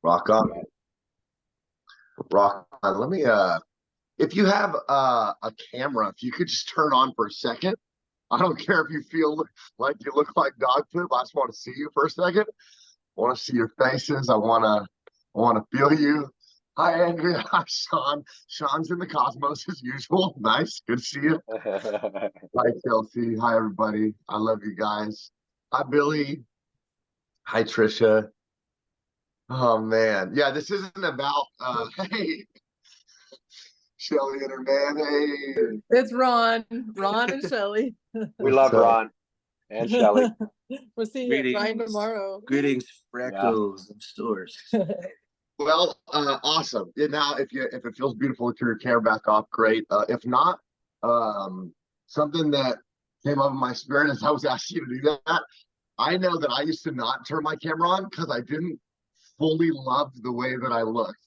Rock on, rock on. Let me if you have a camera, if you could just turn on for a second. I don't care if you feel like you look like dog poop. I just want to see you for a second. I want to see your faces. I want to feel you. Hi, Andrea. Hi, Sean. Sean's in the cosmos as usual. Nice. Good to see you. Hi, Chelsea. Hi, everybody. I love you guys. Hi, Billy. Hi, Trisha. Oh man. Yeah, this isn't about hey, Shelly and her man. Hey. It's Ron and Shelly. We What's love up? Ron and Shelly. We'll see you at Brian Greetings. tomorrow. Greetings, Yeah. fractals and stores. Well, awesome. Yeah, now, if it feels beautiful to turn your camera back off, great. If not, something that came up in my spirit as I was asking you to do that. I know that I used to not turn my camera on because I didn't fully love the way that I looked.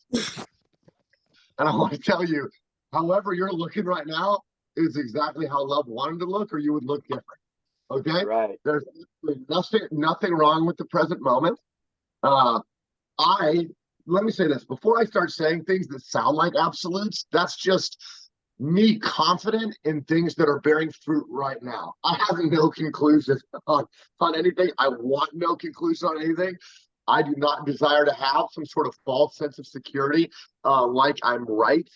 And I want to tell you, however you're looking right now is exactly how love wanted to look, or you would look different. Okay? Right. There's nothing wrong with the present moment. Uh, I Let me say this before I start saying things that sound like absolutes. That's just me confident in things that are bearing fruit right now. I have no conclusions on anything. I want no conclusion on anything. I do not desire to have some sort of false sense of security, like I'm right,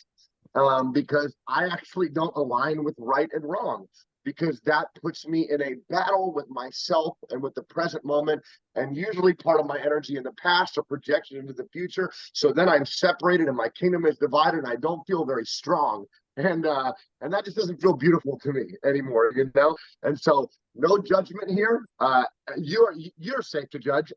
because I actually don't align with right and wrong, because that puts me in a battle with myself and with the present moment, and usually part of my energy in the past or projection into the future. So then I'm separated and my kingdom is divided and I don't feel very strong. And that just doesn't feel beautiful to me anymore, you know? And so no judgment here. You're safe to judge.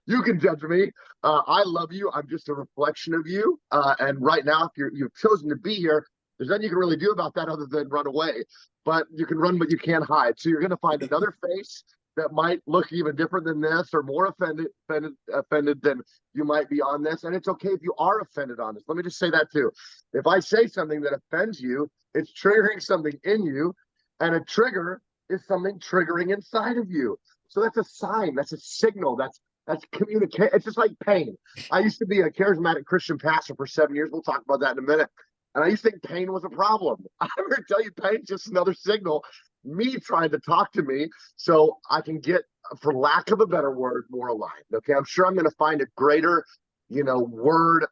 You can judge me. I love you. I'm just a reflection of you. And right now, if you've chosen to be here, there's nothing you can really do about that other than run away. But you can run, but you can't hide. So you're going to find another face that might look even different than this, or more offended than you might be on this. And it's okay if you are offended on this. Let me just say that too. If I say something that offends you, it's triggering something in you, and a trigger is something triggering inside of you. So that's a sign. That's a signal. That's communicate. It's just like pain. I used to be a charismatic Christian pastor for 7 years. We'll talk about that in a minute. And I used to think pain was a problem. I'm going to tell you, pain's just another signal, me trying to talk to me so I can get, for lack of a better word, more aligned. Okay, I'm sure I'm going to find a greater, word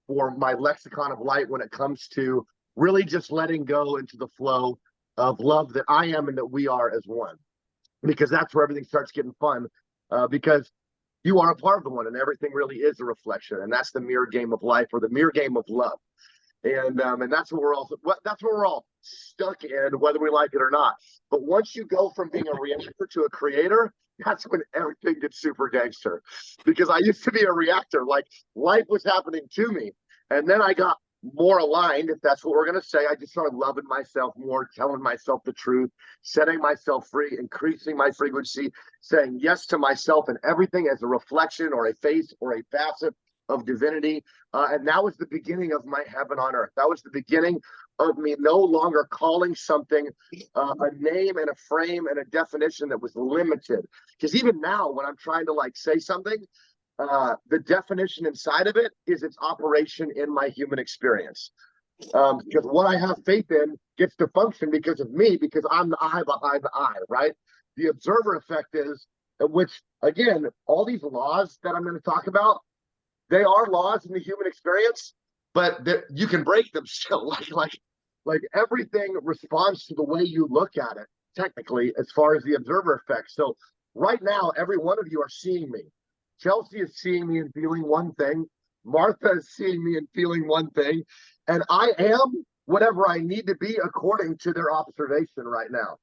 for my lexicon of light when it comes to really just letting go into the flow of love that I am and that we are as one, because that's where everything starts getting fun. Because you are a part of the one, and everything really is a reflection, and that's the mirror game of life, or the mirror game of love. And that's what we're all stuck in, whether we like it or not. But once you go from being a reactor to a creator, that's when everything gets super gangster. Because I used to be a reactor, like life was happening to me, and then I got more aligned, if that's what we're going to say. I just started loving myself more, telling myself the truth, setting myself free, increasing my frequency, saying yes to myself and everything as a reflection or a face or a facet of divinity. And that was the beginning of my heaven on earth. That was the beginning of me no longer calling something a name and a frame and a definition that was limited. Because even now, when I'm trying to say something, the definition inside of it is its operation in my human experience. Because what I have faith in gets to function because of me, because I'm the eye behind the eye, right? The observer effect is, which again, all these laws that I'm going to talk about, they are laws in the human experience, but you can break them still. Like everything responds to the way you look at it, technically, as far as the observer effect. So right now, every one of you are seeing me. Chelsea is seeing me and feeling one thing. Martha is seeing me and feeling one thing. And I am whatever I need to be according to their observation right now,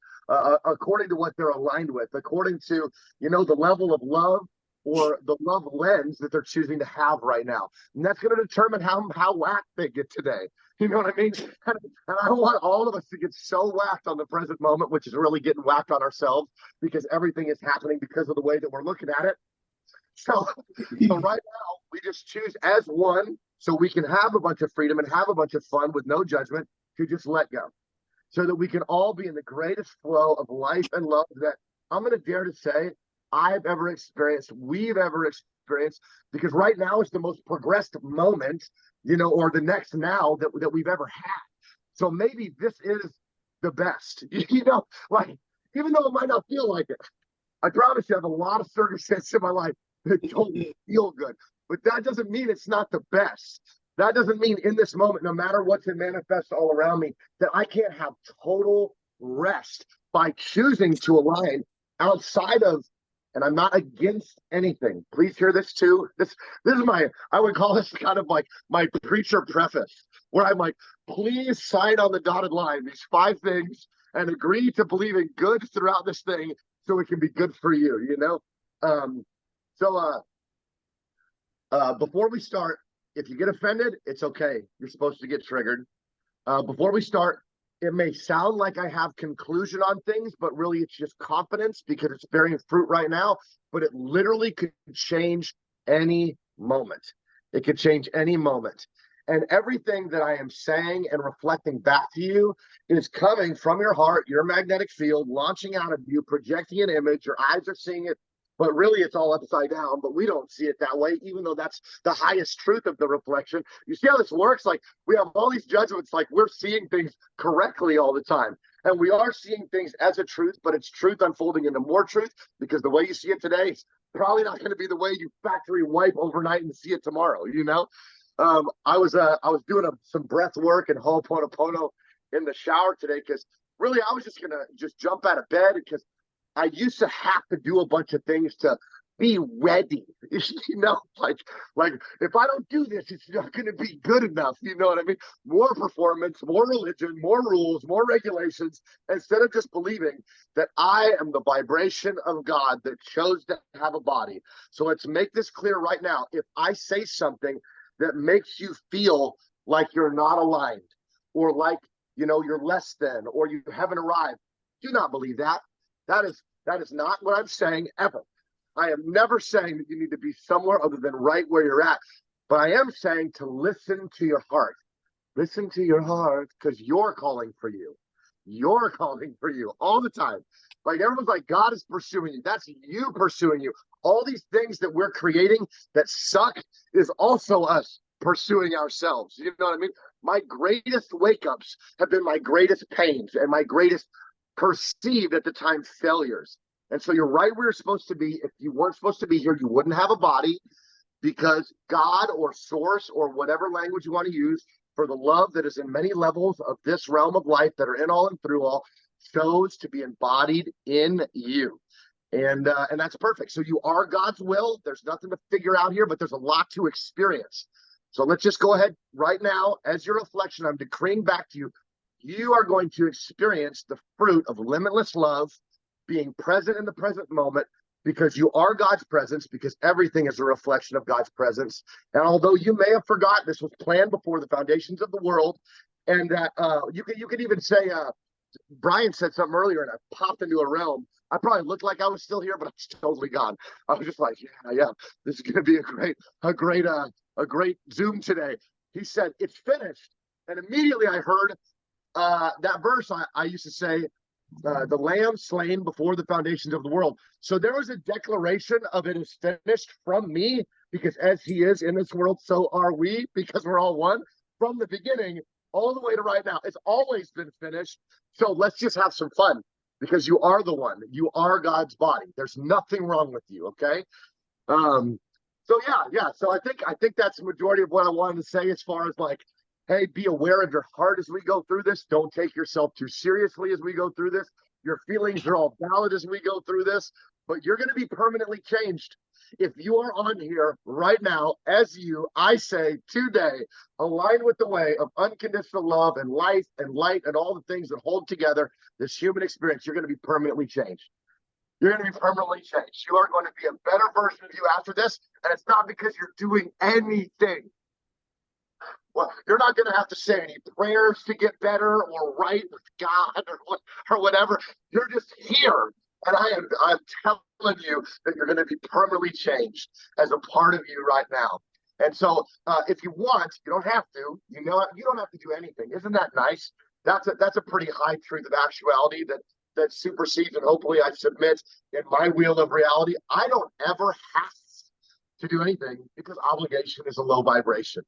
according to what they're aligned with, according to, the level of love or the love lens that they're choosing to have right now. And that's going to determine how whacked they get today. You know what I mean? And I want all of us to get so whacked on the present moment, which is really getting whacked on ourselves, because everything is happening because of the way that we're looking at it. So right now, we just choose as one, so we can have a bunch of freedom and have a bunch of fun with no judgment, to just let go, so that we can all be in the greatest flow of life and love that I'm going to dare to say I've ever experienced, we've ever experience, because right now is the most progressed moment, or the next now that we've ever had. So maybe this is the best, like, even though it might not feel like it. I promise you, I have a lot of circumstances in my life that don't feel good, but that doesn't mean it's not the best. That doesn't mean in this moment, no matter what's in manifest all around me, that I can't have total rest by choosing to align outside of, and I'm not against anything. Please hear this too. This is I would call this kind of like my preacher preface, where I'm like, please sign on the dotted line, these 5 things, and agree to believe in good throughout this thing so it can be good for you, before we start, if you get offended, it's okay. You're supposed to get triggered. Before we start, it may sound like I have conclusion on things, but really it's just confidence because it's bearing fruit right now, but it literally could change any moment. It could change any moment. And everything that I am saying and reflecting back to you is coming from your heart, your magnetic field, launching out of you, projecting an image. Your eyes are seeing it, but really it's all upside down, but we don't see it that way, even though that's the highest truth of the reflection. You see how this works? Like, we have all these judgments, like we're seeing things correctly all the time. And we are seeing things as a truth, but it's truth unfolding into more truth, because the way you see it today is probably not going to be the way you factory wipe overnight and see it tomorrow, I was doing some breath work and Ho'oponopono in the shower today, because really I was just gonna jump out of bed, because I used to have to do a bunch of things to be ready, like if I don't do this, it's not going to be good enough. You know what I mean? More performance, more religion, more rules, more regulations, instead of just believing that I am the vibration of God that chose to have a body. So let's make this clear right now. If I say something that makes you feel like you're not aligned, or like, you're less than, or you haven't arrived, do not believe that. That is not what I'm saying ever. I am never saying that you need to be somewhere other than right where you're at. But I am saying to listen to your heart. Listen to your heart, because you're calling for you. You're calling for you all the time. Like, everyone's like, God is pursuing you. That's you pursuing you. All these things that we're creating that suck is also us pursuing ourselves. You know what I mean? My greatest wake-ups have been my greatest pains and my greatest perceived at the time failures. And so you're right where you're supposed to be. If you weren't supposed to be here, you wouldn't have a body, because God or source or whatever language you want to use for the love that is in many levels of this realm of life that are in all and through all chose to be embodied in you. And that's perfect. So you are God's will. There's nothing to figure out here, but there's a lot to experience. So let's just go ahead right now. As your reflection, I'm decreeing back to you, you are going to experience the fruit of limitless love, being present in the present moment, because you are God's presence, because everything is a reflection of God's presence. And although you may have forgotten, this was planned before the foundations of the world. And that you could even say, Brian said something earlier, and I popped into a realm. I probably looked like I was still here, but I was totally gone. I was just like, yeah, this is going to be a great Zoom today. He said, it's finished. And immediately I heard that verse I used to say, the lamb slain before the foundations of the world. So there was a declaration of it is finished from me, because as he is in this world, so are we, because we're all one from the beginning all the way to right now. It's always been finished. So let's just have some fun, because you are the one. You are God's body. There's nothing wrong with you. Okay. So yeah. So I think that's the majority of what I wanted to say, as far as like, hey, be aware of your heart as we go through this. Don't take yourself too seriously as we go through this. Your feelings are all valid as we go through this, but you're going to be permanently changed. If you are on here right now, as you, I say today, align with the way of unconditional love and life and light and all the things that hold together this human experience, you're going to be permanently changed. You're going to be permanently changed. You are going to be a better version of you after this. And it's not because you're doing anything. Well, you're not going to have to say any prayers to get better or right with God or whatever. You're just here. And I'm telling you that you're going to be permanently changed as a part of you right now. And so if you want, you don't have to, you don't have to do anything. Isn't that nice? That's a pretty high truth of actuality that supersedes, and hopefully I submit in my wheel of reality. I don't ever have to do anything because obligation is a low vibration.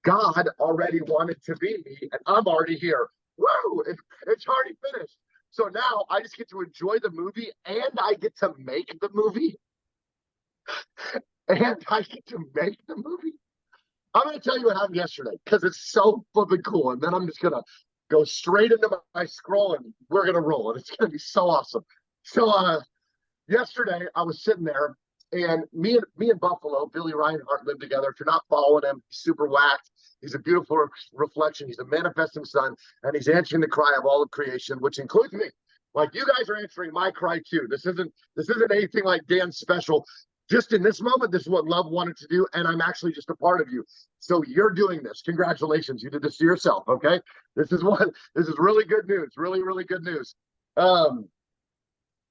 God already wanted to be me, and I'm already here. Woo! It's already finished. So now I just get to enjoy the movie, and I get to make the movie, and I get to make the movie. I'm going to tell you what happened yesterday because it's so flipping cool, and then I'm just going to go straight into my scroll, and we're going to roll, and it's going to be so awesome. So, yesterday I was sitting there, and me and Buffalo, Billy Reinhart, live together. If you're not following him, he's super whacked. He's a beautiful reflection. He's a manifesting son, and he's answering the cry of all of creation, which includes me. Like, you guys are answering my cry too. This isn't anything like Dan's special. Just in this moment, this is what love wanted to do, and I'm actually just a part of you. So you're doing this. Congratulations. You did this to yourself, okay? This is really good news. Really, really good news.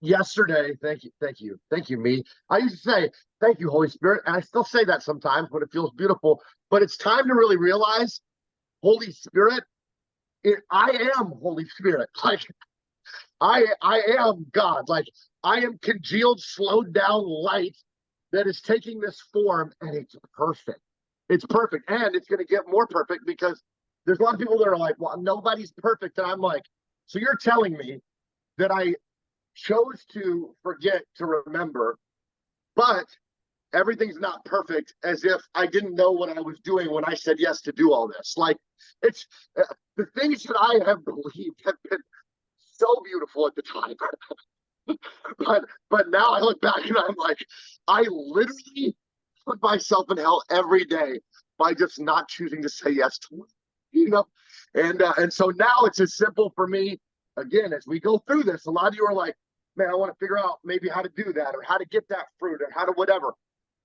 Yesterday, thank you, me. I used to say, thank you, Holy Spirit, and I still say that sometimes when it feels beautiful, but it's time to really realize, Holy Spirit, I am Holy Spirit. Like, I am God. Like, I am congealed, slowed down light that is taking this form, and it's perfect. It's perfect, and it's going to get more perfect because there's a lot of people that are like, well, nobody's perfect, and I'm like, so you're telling me that I chose to forget to remember, but everything's not perfect, as if I didn't know what I was doing when I said yes to do all this. Like, it's the things that I have believed have been so beautiful at the time. but now I look back and I'm like, I literally put myself in hell every day by just not choosing to say yes to it, you know? And so now it's as simple for me. Again, as we go through this, a lot of you are like, man, I want to figure out maybe how to do that, or how to get that fruit, or how to whatever.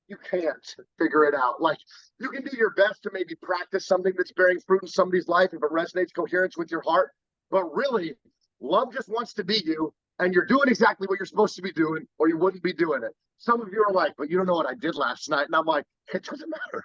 You can't figure it out. Like, you can do your best to maybe practice something that's bearing fruit in somebody's life if it resonates coherence with your heart. But really, love just wants to be you, and you're doing exactly what you're supposed to be doing, or you wouldn't be doing it. Some of you are like, but you don't know what I did last night. And I'm like, it doesn't matter.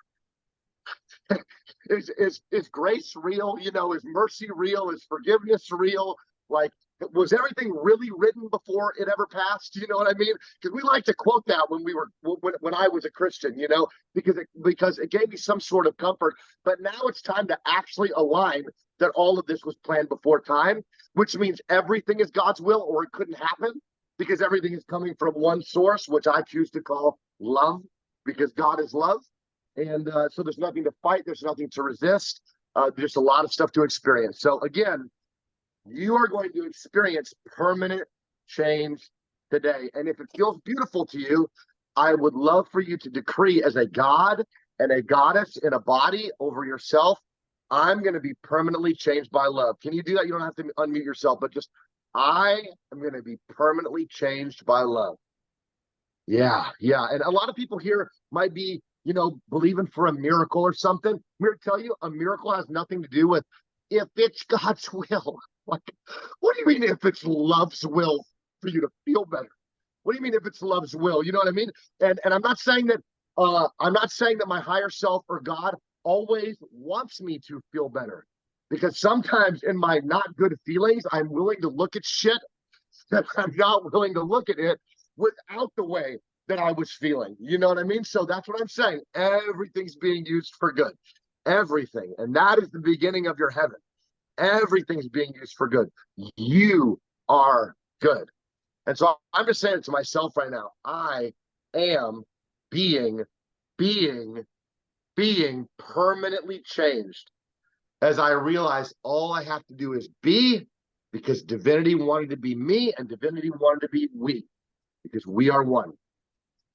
Is grace real? You know, is mercy real? Is forgiveness real? Like, was everything really written before it ever passed? You know what I mean? Because we like to quote that when I was a Christian, you know, because it gave me some sort of comfort. But now it's time to actually align that all of this was planned before time, which means everything is God's will, or it couldn't happen, because everything is coming from one source, which I choose to call love, because God is love. And so there's nothing to fight. There's nothing to resist. There's a lot of stuff to experience. So again, you are going to experience permanent change today. And if it feels beautiful to you, I would love for you to decree as a God and a goddess in a body over yourself, I'm going to be permanently changed by love. Can you do that? You don't have to unmute yourself, but just, I am going to be permanently changed by love. Yeah. And a lot of people here might be, you know, believing for a miracle or something. I'm here to tell you, a miracle has nothing to do with if it's God's will. Like, what do you mean if it's love's will for you to feel better? What do you mean if it's love's will? You know what I mean? And I'm not saying that my higher self or God always wants me to feel better, because sometimes in my not good feelings, I'm willing to look at shit that I'm not willing to look at it without the way that I was feeling. You know what I mean? So that's what I'm saying. Everything's being used for good. Everything. And that is the beginning of your heaven. Everything's being used for good. You are good. And so I'm just saying it to myself right now. I am being permanently changed as I realize all I have to do is be, because divinity wanted to be me and divinity wanted to be we, because we are one.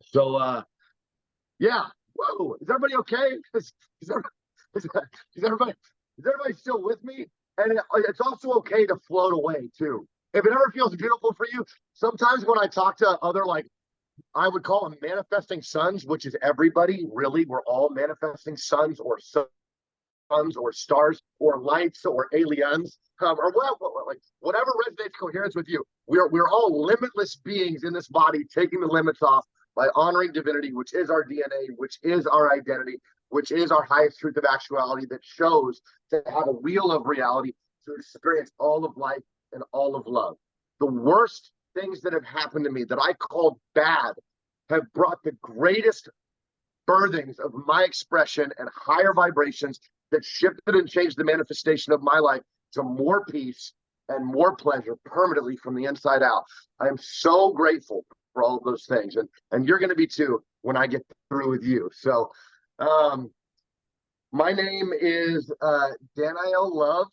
So, yeah. Whoa. Is everybody okay? Is everybody still with me? And it's also okay to float away too. If it ever feels beautiful for you, sometimes when I talk to other, like, I would call them manifesting sons, which is everybody, really, we're all manifesting sons or stars or lights or aliens, or whatever resonates coherence with you. We're all limitless beings in this body, taking the limits off by honoring divinity, which is our DNA, which is our identity, which is our highest truth of actuality, that shows to have a wheel of reality to experience all of life and all of love. The worst things that have happened to me that I called bad have brought the greatest birthings of my expression and higher vibrations that shifted and changed the manifestation of my life to more peace and more pleasure permanently from the inside out. I am so grateful for all of those things. And you're going to be too when I get through with you. So, my name is Daniyel Love.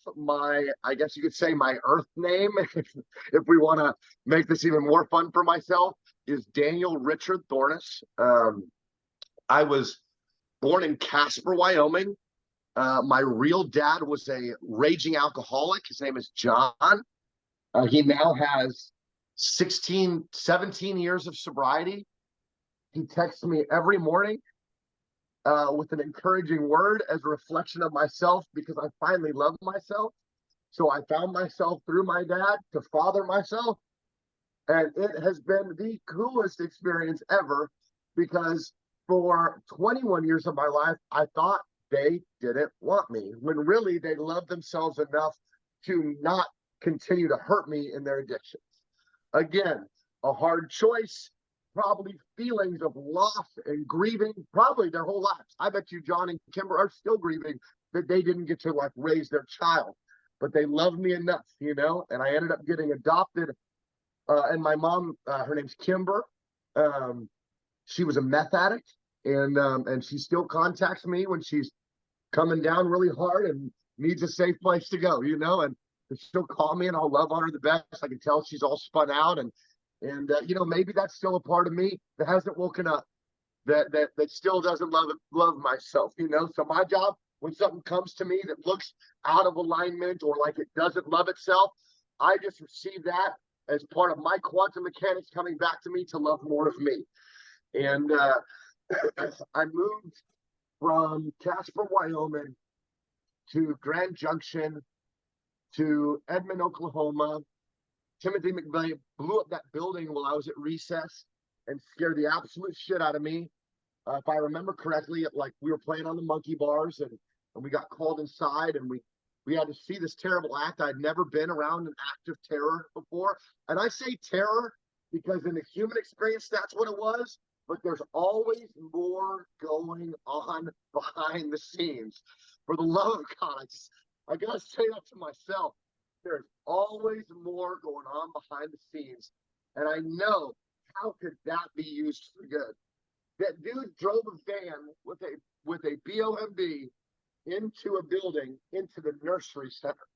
I guess you could say my earth name, if we want to make this even more fun for myself, is Daniel Richard Thornus. I was born in Casper, Wyoming. My real dad was a raging alcoholic. His name is John. He now has 17 years of sobriety. He texts me every morning with an encouraging word as a reflection of myself, because I finally love myself. So I found myself through my dad to father myself. And it has been the coolest experience ever, because for 21 years of my life, I thought they didn't want me, when really they loved themselves enough to not continue to hurt me in their addictions. Again, a hard choice, probably feelings of loss and grieving, probably their whole lives. I bet you John and Kimber are still grieving that they didn't get to like raise their child, but they loved me enough, you know, and I ended up getting adopted. And my mom, her name's Kimber. She was a meth addict, and she still contacts me when she's coming down really hard and needs a safe place to go, you know, and she'll call me and I'll love on her the best. I can tell she's all spun out, and you know, maybe that's still a part of me that hasn't woken up, that still doesn't love myself, you know. So my job, when something comes to me that looks out of alignment or like it doesn't love itself, I just receive that as part of my quantum mechanics coming back to me to love more of me. And I moved from Casper, Wyoming to Grand Junction to Edmond, Oklahoma. Timothy McVeigh blew up that building while I was at recess and scared the absolute shit out of me. If I remember correctly, like we were playing on the monkey bars, and we got called inside, and we had to see this terrible act. I'd never been around an act of terror before. And I say terror because in the human experience, that's what it was. But there's always more going on behind the scenes. For the love of God, I gotta say that to myself. There's always more going on behind the scenes. And I know, how could that be used for good? That dude drove a van with a BOMB into a building, into the nursery center,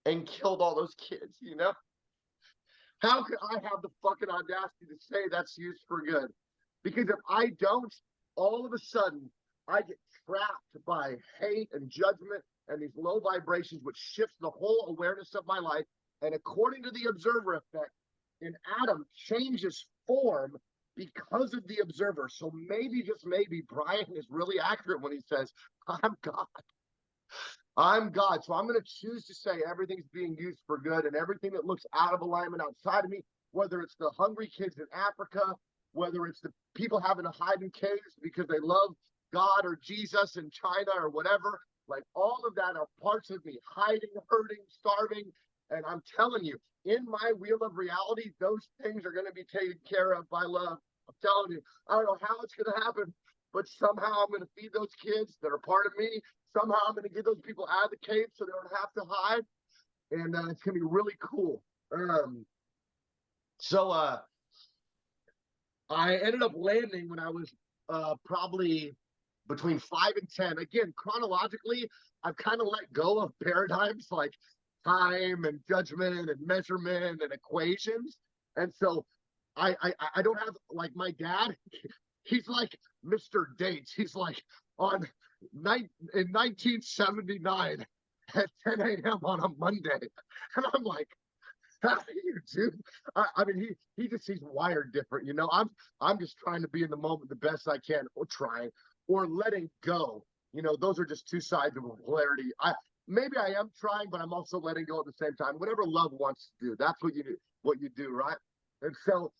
and killed all those kids, you know? How could I have the fucking audacity to say that's used for good? Because if I don't, all of a sudden, I get trapped by hate and judgment and these low vibrations, which shifts the whole awareness of my life. And according to the observer effect, an atom changes form because of the observer. So maybe, just maybe, Brian is really accurate when he says, I'm God. I'm God. So I'm going to choose to say everything's being used for good, and everything that looks out of alignment outside of me, whether it's the hungry kids in Africa, whether it's the people having to hide in caves because they love God or Jesus in China or whatever, like all of that are parts of me, hiding, hurting, starving. And I'm telling you, in my wheel of reality, those things are going to be taken care of by love. I'm telling you, I don't know how it's going to happen, but somehow I'm going to feed those kids that are part of me. Somehow I'm going to get those people out of the cave so they don't have to hide. And it's going to be really cool. So I ended up landing when I was probably between 5 and 10. Again, chronologically, I've kind of let go of paradigms like time and judgment and measurement and equations. And so I don't have, like, my dad, he's like Mr. Dates. He's like in 1979 at 10 a.m. on a Monday. And I'm like, how do you do? I mean, he's wired different, you know. I'm just trying to be in the moment the best I can, or trying, or letting go. You know, those are just two sides of polarity. Maybe I am trying, but I'm also letting go at the same time. Whatever love wants to do, that's what you do, right? And so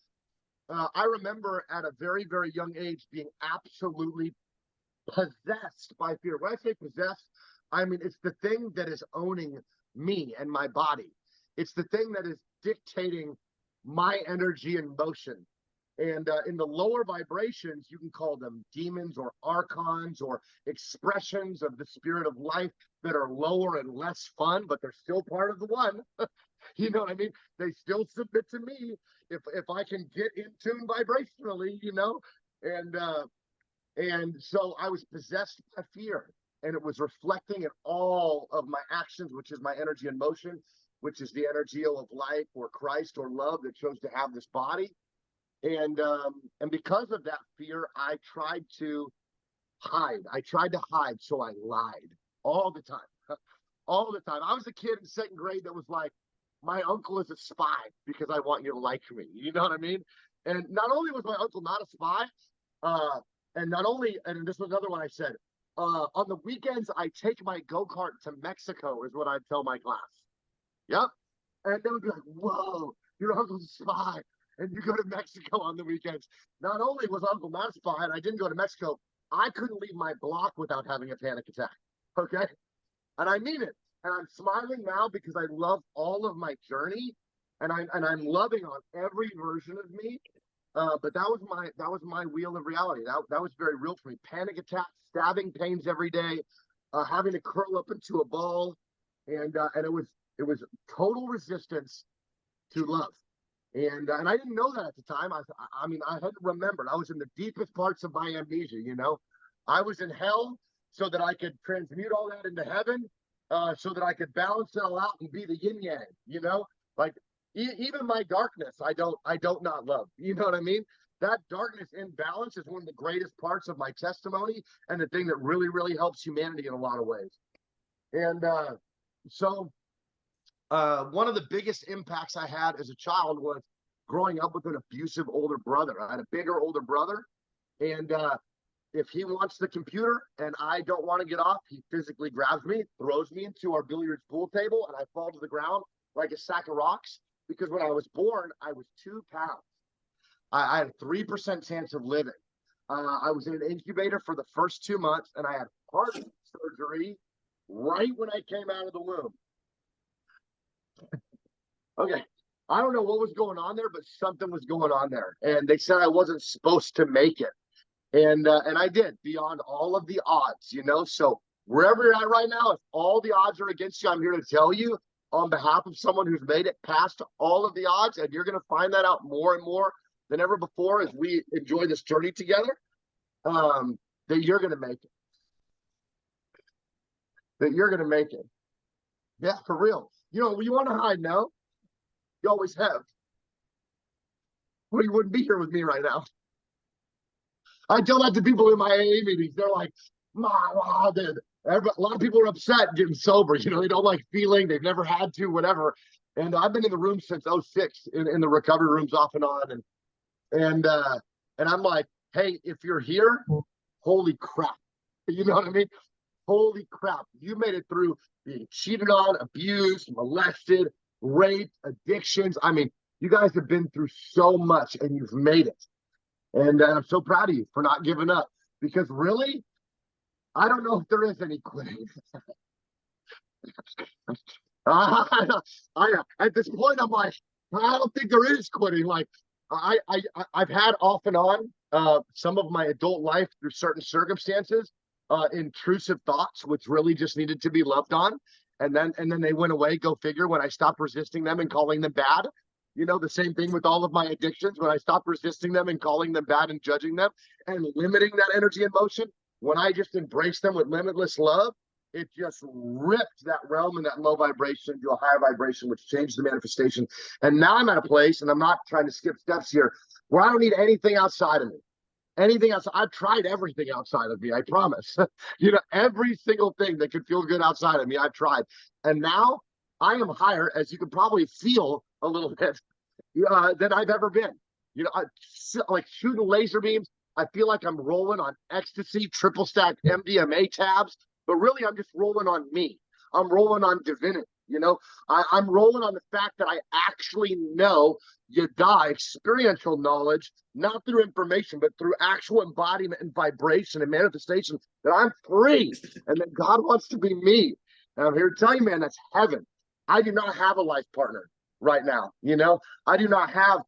I remember at a very, very young age being absolutely possessed by fear. When I say possessed, I mean it's the thing that is owning me and my body. It's the thing that is dictating my energy and motion. And in the lower vibrations, you can call them demons or archons or expressions of the spirit of life that are lower and less fun, but they're still part of the one. You know what I mean? They still submit to me if I can get in tune vibrationally, you know? And so I was possessed by fear, and it was reflecting in all of my actions, which is my energy and motion, which is the energy of life or Christ or love that chose to have this body. And because of that fear, I tried to hide. I tried to hide, so I lied all the time. All the time. I was a kid in second grade that was like, my uncle is a spy because I want you to like me. You know what I mean? And not only was my uncle not a spy, and not only, and this was another one I said, on the weekends, I take my go-kart to Mexico, is what I'd tell my class. Yep. And they would be like, whoa, your uncle's a spy. And you go to Mexico on the weekends. Not only was Uncle not a spy and I didn't go to Mexico, I couldn't leave my block without having a panic attack. Okay. And I mean it. And I'm smiling now because I love all of my journey, and I'm loving on every version of me. But that was my wheel of reality. That was very real for me. Panic attacks, stabbing pains every day, having to curl up into a ball, and it was total resistance to love. And I didn't know that at the time. I mean, I hadn't remembered. I was in the deepest parts of my amnesia, you know. I was in hell so that I could transmute all that into heaven, so that I could balance it all out and be the yin yang, you know. Like even my darkness, I don't not love. You know what I mean? That darkness in balance is one of the greatest parts of my testimony, and the thing that really, really helps humanity in a lot of ways. And so one of the biggest impacts I had as a child was growing up with an abusive older brother. I had a bigger older brother, and if he wants the computer and I don't want to get off, he physically grabs me, throws me into our billiards pool table, and I fall to the ground like a sack of rocks. Because when I was born, I was 2 pounds. I had a 3% chance of living. I was in an incubator for the first 2 months, and I had heart surgery right when I came out of the womb. Okay, I don't know what was going on there, but something was going on there, and they said I wasn't supposed to make it, and I did beyond all of the odds, you know. So wherever you're at right now, if all the odds are against you, I'm here to tell you on behalf of someone who's made it past all of the odds, and you're going to find that out more and more than ever before as we enjoy this journey together, that you're going to make it. That you're going to make it. Yeah, for real. You know, you want to hide now. You always have. Well, you wouldn't be here with me right now. I tell that to people in my AA meetings. They're like, wow, dude. A lot of people are upset getting sober. You know, they don't like feeling, they've never had to, whatever. And I've been in the room since 06 in the recovery rooms off and on. And I'm like, hey, if you're here, holy crap. You know what I mean? Holy crap. You made it through being cheated on, abused, molested, raped, addictions. I mean, you guys have been through so much and you've made it. And I'm so proud of you for not giving up, because really, I don't know if there is any quitting. At this point, I'm like, I don't think there is quitting. Like, I've had off and on some of my adult life through certain circumstances, intrusive thoughts, which really just needed to be loved on. And then they went away, go figure, when I stopped resisting them and calling them bad. You know, the same thing with all of my addictions. When I stopped resisting them and calling them bad and judging them and limiting that energy and motion, when I just embraced them with limitless love, it just ripped that realm and that low vibration to a higher vibration, which changed the manifestation. And now I'm at a place, and I'm not trying to skip steps here, where I don't need anything outside of me. Anything else. I've tried everything outside of me, I promise. You know, every single thing that could feel good outside of me, I've tried. And now I am higher, as you can probably feel a little bit, than I've ever been. You know, like shooting laser beams. I feel like I'm rolling on ecstasy, triple stack MDMA tabs, but really I'm just rolling on me. I'm rolling on divinity. You know, I'm rolling on the fact that I actually know you die, experiential knowledge, not through information, but through actual embodiment and vibration and manifestation, that I'm free and that God wants to be me. And I'm here to tell you, man, that's heaven. I do not have a life partner. right now. I do not have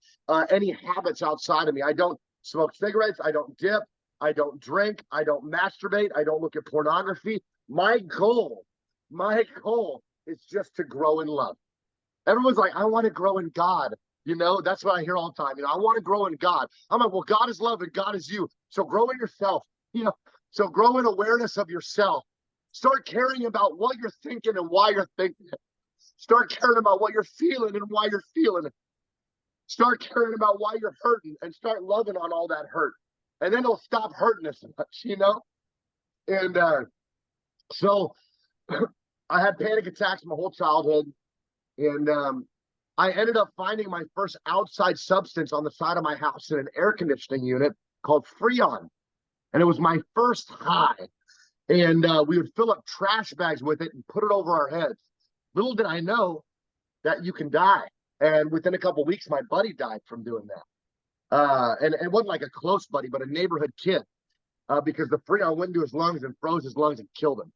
any habits outside of me. I don't smoke cigarettes. I don't dip. I don't drink. I don't masturbate. I don't look at pornography. My goal is just to grow in love. Everyone's like, I want to grow in God. That's what I hear all the time. I want to grow in God. I'm like, well, God is love and God is you. So grow in yourself. So grow in awareness of yourself. Start caring about what you're thinking and why you're thinking it. Start caring about what you're feeling and why you're feeling it. Start caring about why you're hurting and start loving on all that hurt. And then it'll stop hurting us much, And so I had panic attacks my whole childhood. And I ended up finding my first outside substance on the side of my house in an air conditioning unit called Freon. And it was my first high. And we would fill up trash bags with it and put it over our heads. Little did I know that you can die. And within a couple of weeks, my buddy died from doing that. And it wasn't like a close buddy, but a neighborhood kid, because the Freon went into his lungs and froze his lungs and killed him.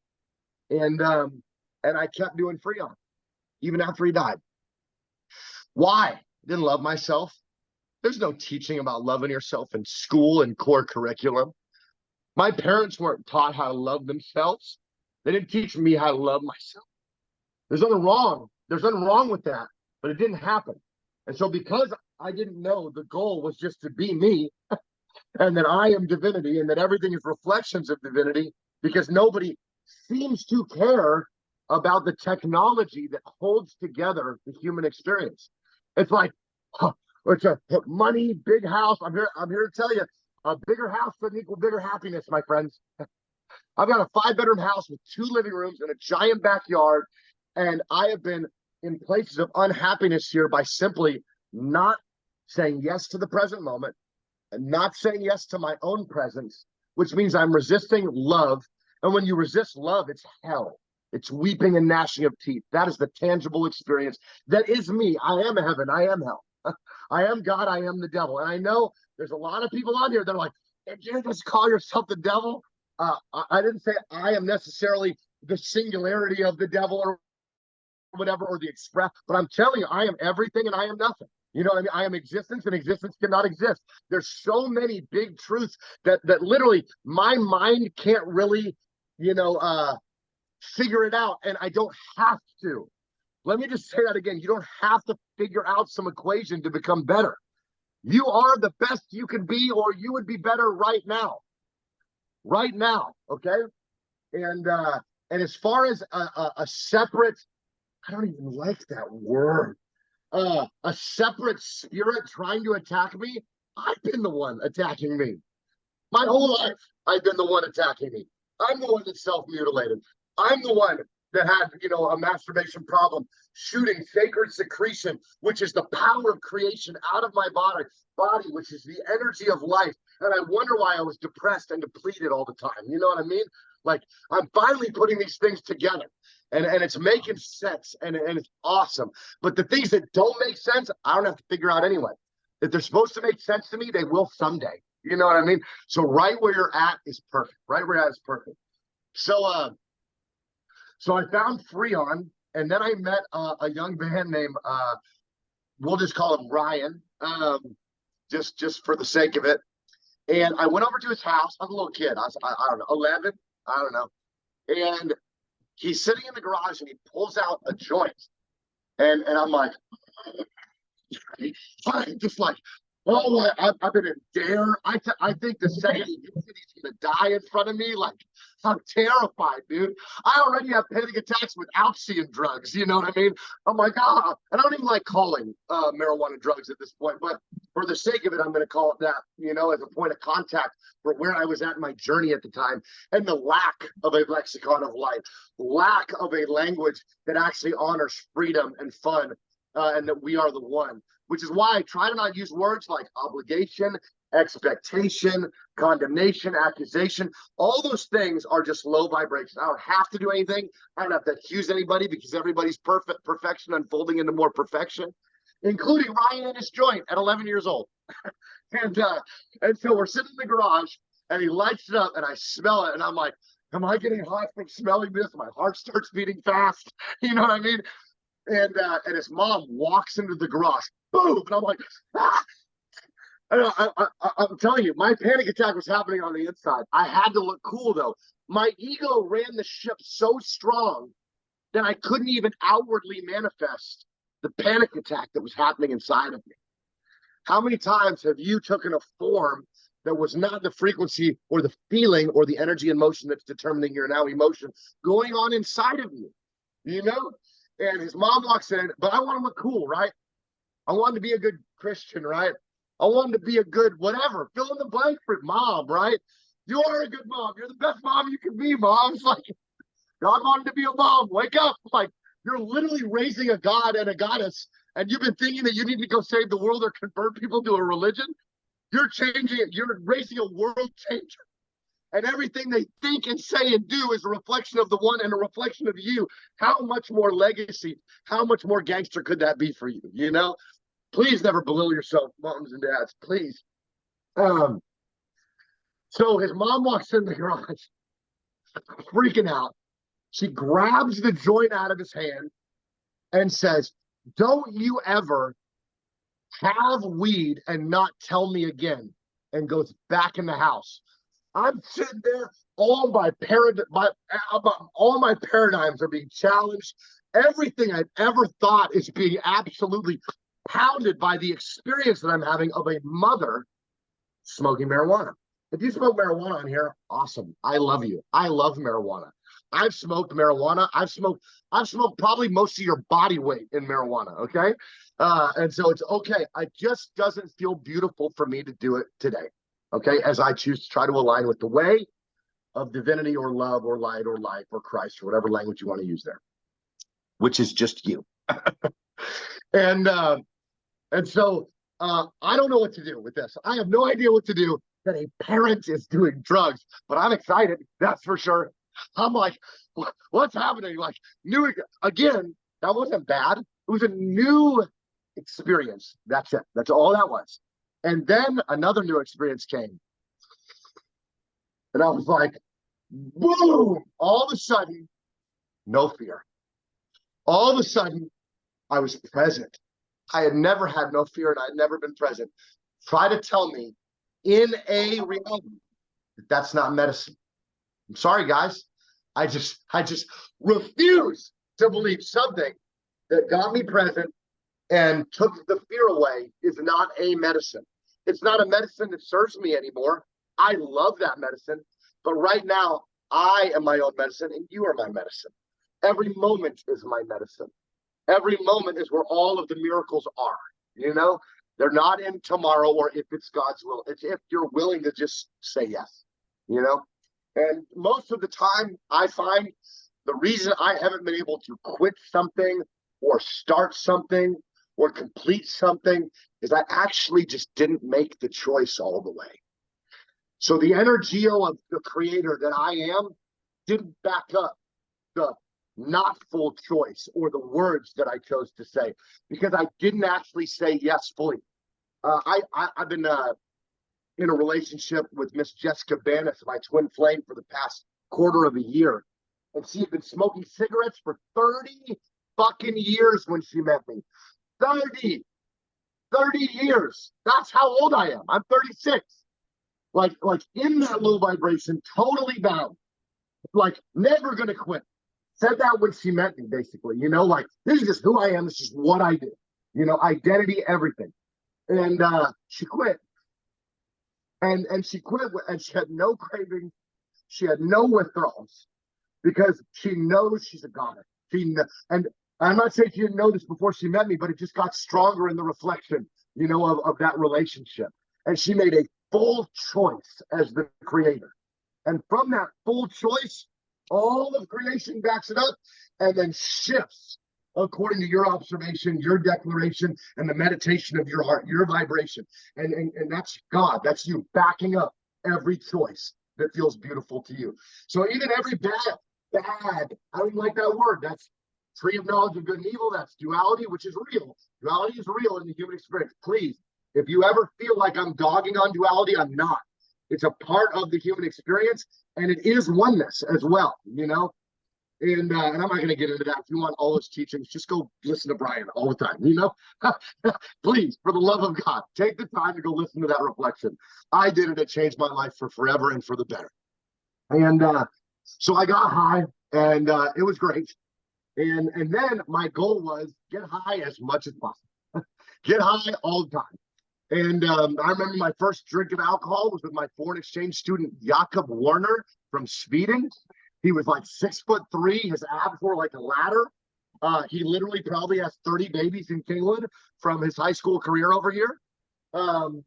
And I kept doing Freon, even after he died. Why? Didn't love myself. There's no teaching about loving yourself in school and core curriculum. My parents weren't taught how to love themselves. They didn't teach me how to love myself. There's nothing wrong. There's nothing wrong with that, but it didn't happen. And so because I didn't know, the goal was just to be me and that I am divinity and that everything is reflections of divinity, because nobody seems to care about the technology that holds together the human experience. It's like, it's a money, big house. I'm here to tell you, a bigger house doesn't equal bigger happiness, my friends. I've got a 5-bedroom house with 2 living rooms and a giant backyard. And I have been in places of unhappiness here by simply not saying yes to the present moment and not saying yes to my own presence, which means I'm resisting love. And when you resist love, it's hell. It's weeping and gnashing of teeth. That is the tangible experience. That is me. I am heaven. I am hell. I am God. I am the devil. And I know there's a lot of people on here that are like, did you just call yourself the devil? I didn't say I am necessarily the singularity of the devil or whatever, or the express, but I'm telling you, I am everything and I am nothing. You know what I mean? I am existence and existence cannot exist. There's so many big truths that literally my mind can't really, figure it out, and I don't have to. Let me just say that again. You don't have to figure out some equation to become better. You are the best you can be, or you would be better right now. Right now, okay? And as far as a separate, I don't even like that word, a separate spirit trying to attack me, I've been the one attacking me. My whole life, I've been the one attacking me. I'm the one that self-mutilated. I'm the one that had, a masturbation problem, shooting sacred secretion, which is the power of creation out of my body, which is the energy of life. And I wonder why I was depressed and depleted all the time. You know what I mean? Like, I'm finally putting these things together, and it's making sense, and it's awesome. But the things that don't make sense, I don't have to figure out anyway. If they're supposed to make sense to me, they will someday. You know what I mean? So right where you're at is perfect. Right where you're at is perfect. So I found Freon, and then I met a young man named, we'll just call him Ryan, just for the sake of it. And I went over to his house. I was a little kid. I don't know, 11, I don't know. And he's sitting in the garage, and he pulls out a joint. And I'm like, just like, oh, I've been in dare. I think the second he gets it, he's going to die in front of me. Like, I'm terrified, dude. I already have panic attacks without seeing drugs. You know what I mean? I'm like, I don't even like calling marijuana drugs at this point. But for the sake of it, I'm going to call it that, as a point of contact for where I was at in my journey at the time. And the lack of a lexicon of life, lack of a language that actually honors freedom and fun, and that we are the one. Which is why I try to not use words like obligation, expectation, condemnation, accusation. All those things are just low vibrations. I don't have to do anything. I don't have to accuse anybody, because everybody's perfection unfolding into more perfection, including Ryan and his joint at 11 years old. and so we're sitting in the garage, and he lights it up, and I smell it, and I'm like, am I getting hot from smelling this? My heart starts beating fast. You know what I mean? And his mom walks into the garage, boom, and I'm like, ah! I'm telling you, my panic attack was happening on the inside. I had to look cool though. My ego ran the ship so strong that I couldn't even outwardly manifest the panic attack that was happening inside of me. How many times have you taken a form that was not the frequency or the feeling or the energy and motion that's determining your now emotion going on inside of you? You know? And his mom walks in, but I want to look cool, right? I wanted to be a good Christian, right? I wanted to be a good whatever, fill in the blank for mom, right? You are a good mom. You're the best mom you can be, mom. It's like, God wanted to be a mom. Wake up. Like, you're literally raising a god and a goddess, and you've been thinking that you need to go save the world or convert people to a religion. You're changing it. You're raising a world changer. And everything they think and say and do is a reflection of the one and a reflection of you. How much more legacy, how much more gangster could that be for you? You know? Please never belittle yourself, moms and dads, please. So his mom walks in the garage, freaking out. She grabs the joint out of his hand and says, "Don't you ever have weed and not tell me again," and goes back in the house. I'm sitting there, all my paradigms are being challenged. Everything I've ever thought is being absolutely pounded by the experience that I'm having of a mother smoking marijuana. If you smoke marijuana on here, awesome. I love you. I love marijuana. I've smoked marijuana. I've smoked probably most of your body weight in marijuana. Okay. And so it's okay. It just doesn't feel beautiful for me to do it today. Okay. As I choose to try to align with the way of divinity or love or light or life or Christ or whatever language you want to use there, which is just you. And so I don't know what to do with this. I have no idea what to do that a parent is doing drugs, but I'm excited. That's for sure. I'm like, what's happening? Like, new again. That wasn't bad. It was a new experience. That's it. That's all that was. And then another new experience came, and I was like, boom! All of a sudden, no fear. All of a sudden, I was present. I had never had no fear, and I had never been present. Try to tell me in a reality that that's not medicine. I'm sorry, guys. I just refuse to believe something that got me present and took the fear away is not a medicine. It's not a medicine that serves me anymore. I love that medicine, but right now I am my own medicine and you are my medicine. Every moment is my medicine. Every moment is where all of the miracles are, you know? They're not in tomorrow or if it's God's will. It's if you're willing to just say yes, you know? And most of the time, I find the reason I haven't been able to quit something or start something or complete something is I actually just didn't make the choice all the way. So the energio of the creator that I am didn't back up the not full choice or the words that I chose to say because I didn't actually say yes fully. I've been in a relationship with Miss Jessica Banis, my twin flame, for the past quarter of a year. And she had been smoking cigarettes for 30 fucking years when she met me. 30 years. That's how old I am. I'm 36. Like in that low vibration, totally bound. Like never gonna quit. Said that when she met me, basically, you know, like this is just who I am, this is what I do. You know, identity, everything. And she quit. And she quit and she had no cravings, she had no withdrawals because she knows she's a goddess. And I'm not saying she didn't know this before she met me, but it just got stronger in the reflection, you know, of that relationship. And she made a full choice as the creator. And from that full choice, all of creation backs it up and then shifts according to your observation, your declaration, and the meditation of your heart, your vibration. And that's God. That's you backing up every choice that feels beautiful to you. So even every bad, I don't like that word. That's tree of knowledge of good and evil. That's duality, which is real. Duality is real in the human experience. Please, if you ever feel like I'm dogging on duality, I'm not. It's a part of the human experience, and it is oneness as well, you know? And I'm not going to get into that. If you want all his teachings, just go listen to Brian all the time, you know? Please, for the love of God, take the time to go listen to that reflection. I did it. It changed my life for forever and for the better. And so I got high, and it was great. And then my goal was get high as much as possible. Get high all the time. And I remember my first drink of alcohol was with my foreign exchange student, Jakob Warner from Sweden. He was like 6'3". His abs were like a ladder. He literally probably has 30 babies in Kingwood from his high school career over here. I'm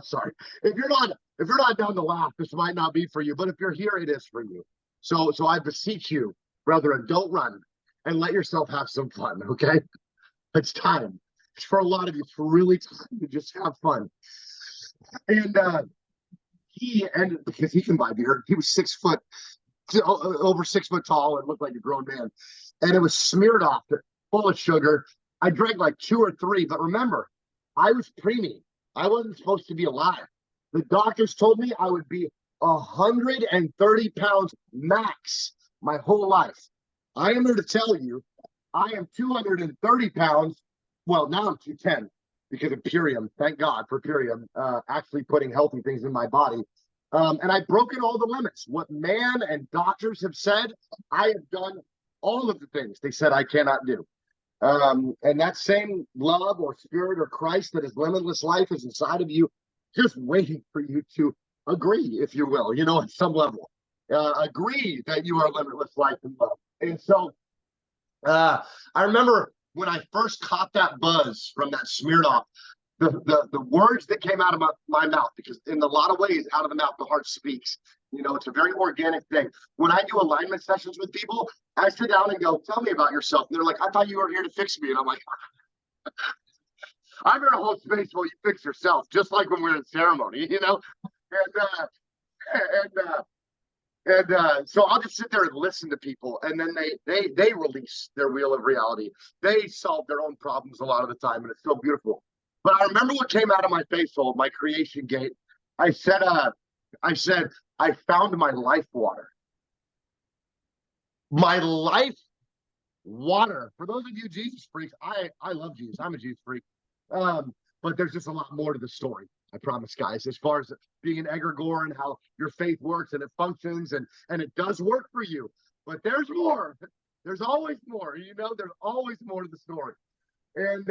sorry. If you're not down to laugh, this might not be for you. But if you're here, it is for you. So I beseech you, brethren, don't run and let yourself have some fun. Okay, it's time. For a lot of you, it's really time to just have fun. And he ended because he can buy beer. He was 6 foot, over 6 foot tall, and looked like a grown man. And it was smeared off, full of sugar. I drank like 2 or 3, but remember, I was preemie. I wasn't supposed to be alive. The doctors told me I would be 130 pounds max my whole life. I am here to tell you, I am 230 pounds. Well, now I'm 210 because of Purium. Thank God for Purium, actually putting healthy things in my body. And I've broken all the limits. What man and doctors have said, I have done all of the things they said I cannot do. And that same love or spirit or Christ that is limitless life is inside of you, just waiting for you to agree, if you will, you know, at some level. Agree that you are limitless life and love. And so I remember when I first caught that buzz from that smeared off, the words that came out of my mouth, because in a lot of ways, out of the mouth, the heart speaks. You know, it's a very organic thing. When I do alignment sessions with people, I sit down and go, tell me about yourself. And they're like, I thought you were here to fix me. And I'm like, I'm here to hold space while you fix yourself, just like when we're in ceremony, you know? So I'll just sit there and listen to people, and then they release their wheel of reality. They solve their own problems a lot of the time, and it's so beautiful. But I remember what came out of my face hole, my creation gate. I said, I found my life water. My life water. For those of you Jesus freaks, I love Jesus. I'm a Jesus freak. But there's just a lot more to the story. I promise, guys, as far as being an egregore and how your faith works and it functions and it does work for you. But there's more. There's always more. You know, there's always more to the story. And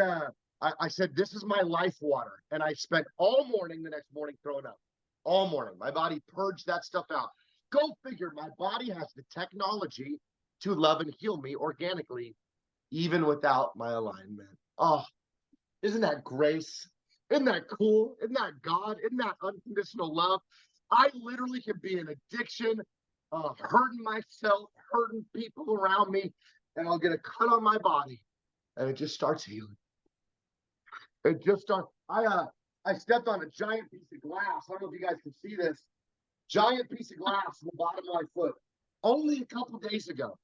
I said, this is my life water. And I spent all morning the next morning throwing up. All morning. My body purged that stuff out. Go figure, my body has the technology to love and heal me organically, even without my alignment. Oh, isn't that grace? Isn't that cool? Isn't that God? Isn't that unconditional love? I literally can be in addiction, hurting myself, hurting people around me, and I'll get a cut on my body, and it just starts healing. It just starts. I stepped on a giant piece of glass. I don't know if you guys can see this. Giant piece of glass on the bottom of my foot. Only a couple days ago.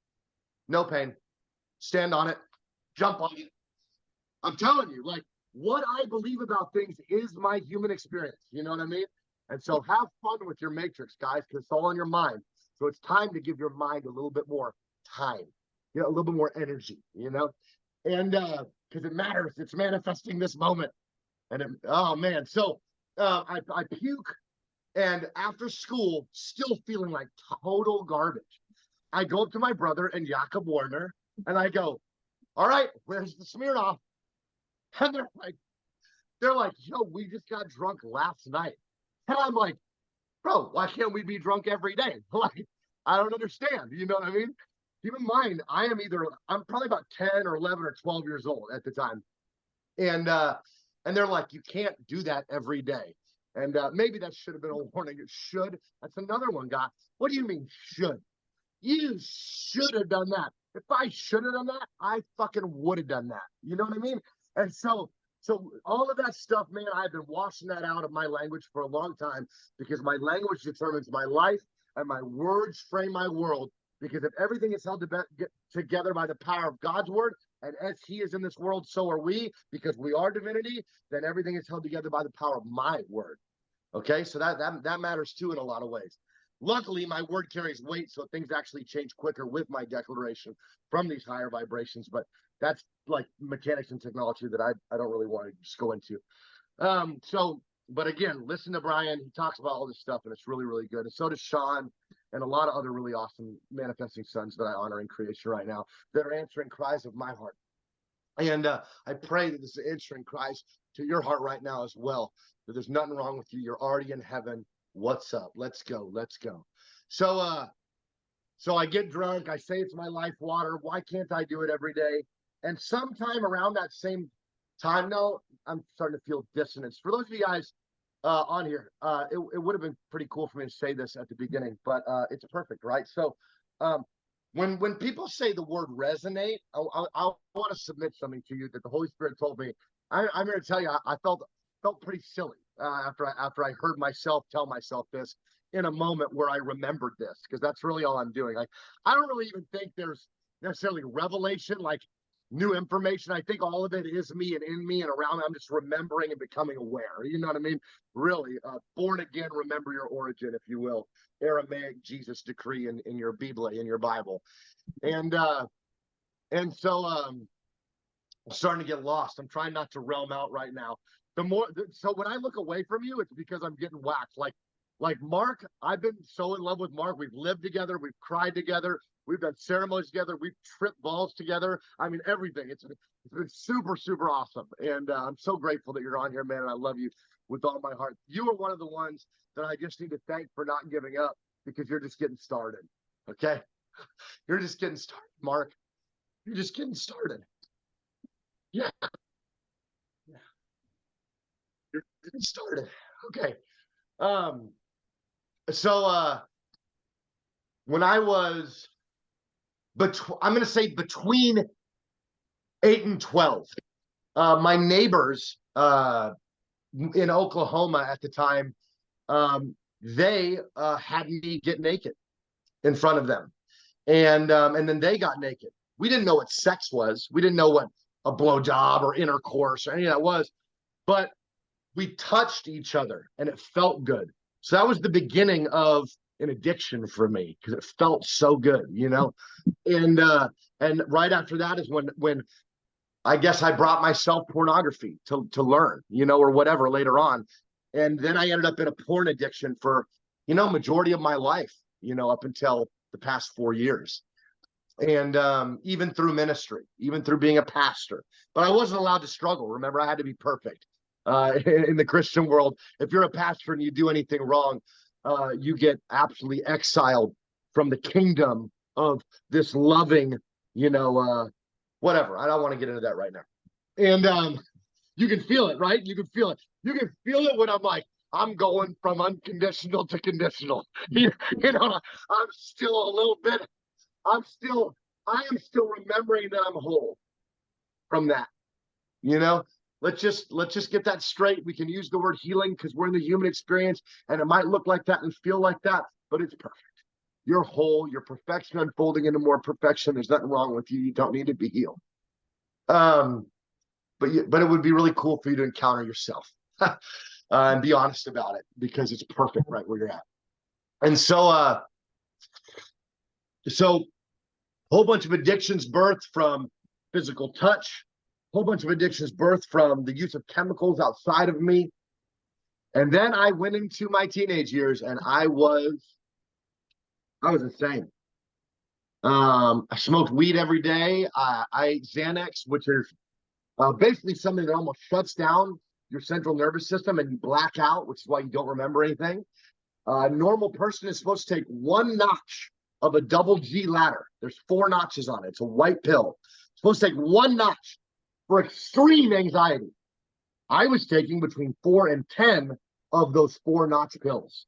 No pain. Stand on it. Jump on it. I'm telling you, like, what I believe about things is my human experience. You know what I mean? And so have fun with your matrix, guys, because it's all in your mind. So it's time to give your mind a little bit more time, you know, a little bit more energy, you know? And because it matters. It's manifesting this moment. And oh, man. So I puke. And after school, still feeling like total garbage. I go up to my brother and Jakob Warner, and I go, all right, where's the Smirnoff? And they're like, yo, we just got drunk last night. And I'm like, bro, why can't we be drunk every day? Like, I don't understand. You know what I mean? Keep in mind, I'm probably about 10 or 11 or 12 years old at the time. And they're like, you can't do that every day. And maybe that should have been a warning. It should. That's another one, God. What do you mean should? You should have done that. If I should have done that, I fucking would have done that. You know what I mean? And so all of that stuff, man, I've been washing that out of my language for a long time because my language determines my life and my words frame my world. Because if everything is held together by the power of God's word, and as he is in this world, so are we, because we are divinity, then everything is held together by the power of my word. Okay, so that matters too in a lot of ways. luckily my word carries weight, so things actually change quicker with my declaration from these higher vibrations. But that's like mechanics and technology that I don't really want to just go into. But again, listen to Brian. He talks about all this stuff, and it's really, really good. And so does Sean and a lot of other really awesome manifesting sons that I honor in creation right now that are answering cries of my heart. And I pray that this is answering cries to your heart right now as well, that there's nothing wrong with you. You're already in heaven. What's up? Let's go. Let's go. So I get drunk. I say it's my life water. Why can't I do it every day? And sometime around that same time, though, I'm starting to feel dissonance. For those of you guys on here, it would have been pretty cool for me to say this at the beginning, but it's perfect, right? So when people say the word resonate, I want to submit something to you that the Holy Spirit told me. I'm here to tell you, I felt pretty silly after I heard myself tell myself this in a moment where I remembered this, because that's really all I'm doing. Like, I don't really even think there's necessarily revelation, like new information. I think all of it is me and in me and around me. I'm just remembering and becoming aware. You know what I mean? Really, born again, remember your origin, if you will. Aramaic Jesus decree in your Bible. And so I'm starting to get lost. I'm trying not to realm out right now. So when I look away from you, it's because I'm getting whacked. Like Mark, I've been so in love with Mark. We've lived together. We've cried together. We've done ceremonies together. We've tripped balls together. I mean, everything. It's been super, super awesome. And I'm so grateful that you're on here, man. And I love you with all my heart. You are one of the ones that I just need to thank for not giving up, because you're just getting started. Okay? You're just getting started, Mark. You're just getting started. Yeah. You're getting started. Okay. So when I was I'm going to say between 8 and 12, my neighbors in Oklahoma at the time, they had me get naked in front of them, and then they got naked. We didn't know what sex was. We didn't know what a blowjob or intercourse or any of that was, but we touched each other and it felt good. So that was the beginning of an addiction for me, because it felt so good, you know. And right after that is when I guess I brought myself pornography to learn, you know, or whatever later on. And then I ended up in a porn addiction for, you know, majority of my life, you know, up until the past 4 years. And even through ministry, even through being a pastor. But I wasn't allowed to struggle. Remember, I had to be perfect. In the Christian world, if you're a pastor and you do anything wrong, you get absolutely exiled from the kingdom of this loving, you know, whatever. I don't want to get into that right now. And you can feel it, right? You can feel it. You can feel it when I'm like, I'm going from unconditional to conditional. You know, I'm still a little bit, I am still remembering that I'm whole from that, you know. Let's just get that straight. We can use the word healing because we're in the human experience, and it might look like that and feel like that, but it's perfect. You're whole. Your perfection unfolding into more perfection. There's nothing wrong with you. You don't need to be healed. But it would be really cool for you to encounter yourself and be honest about it, because it's perfect right where you're at. And so a whole bunch of addictions birthed from physical touch. Whole bunch of addictions birthed from the use of chemicals outside of me. And then I went into my teenage years and I was insane. I smoked weed every day. I ate Xanax, which is basically something that almost shuts down your central nervous system and you black out, which is why you don't remember anything. A normal person is supposed to take 1 notch of a double G ladder. There's 4 notches on it. It's a white pill. It's supposed to take 1 notch for extreme anxiety. I was taking between 4 and 10 of those 4-notch pills.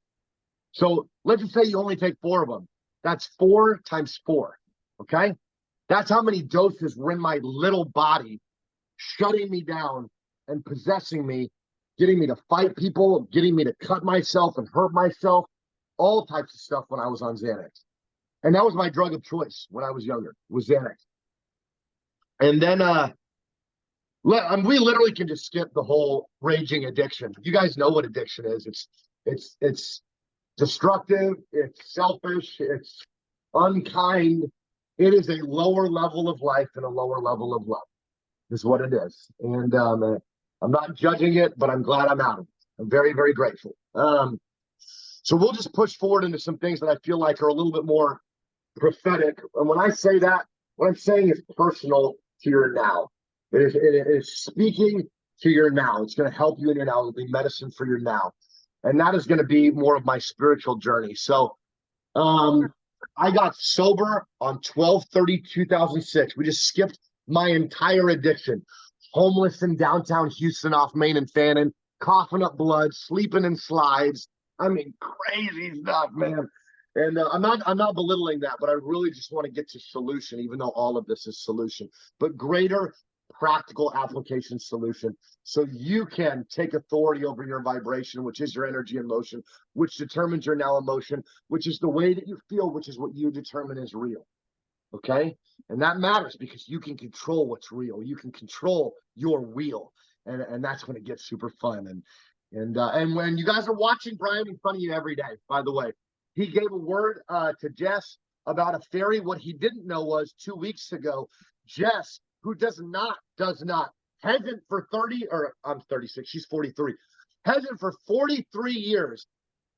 So let's just say you only take 4 of them. That's 4 times 4, okay? That's how many doses were in my little body, shutting me down and possessing me, getting me to fight people, getting me to cut myself and hurt myself, all types of stuff when I was on Xanax. And that was my drug of choice when I was younger, was Xanax. And then we literally can just skip the whole raging addiction. You guys know what addiction is. It's destructive, it's selfish, it's unkind. It is a lower level of life and a lower level of love, is what it is. And I'm not judging it, but I'm glad I'm out of it. I'm very, very grateful. So we'll just push forward into some things that I feel like are a little bit more prophetic. And when I say that, what I'm saying is personal to your now. It is speaking to your now. It's going to help you in your now. It'll be medicine for your now. And that is going to be more of my spiritual journey. So I got sober on 12/30/2006. We just skipped my entire addiction. Homeless in downtown Houston off Main and Fannin, coughing up blood, sleeping in slides. I mean, crazy stuff, man. And I'm not belittling that, but I really just want to get to solution, even though all of this is solution, but greater practical application solution. So you can take authority over your vibration, which is your energy and motion, which determines your now emotion, which is the way that you feel, which is what you determine is real. Okay. And that matters because you can control what's real. You can control your wheel. And that's when it gets super fun. And when you guys are watching Brian in front of you every day, by the way, he gave a word to Jess about a fairy. What he didn't know was 2 weeks ago, Jess, who does not, hasn't for 30, or I'm 36, she's 43, hasn't for 43 years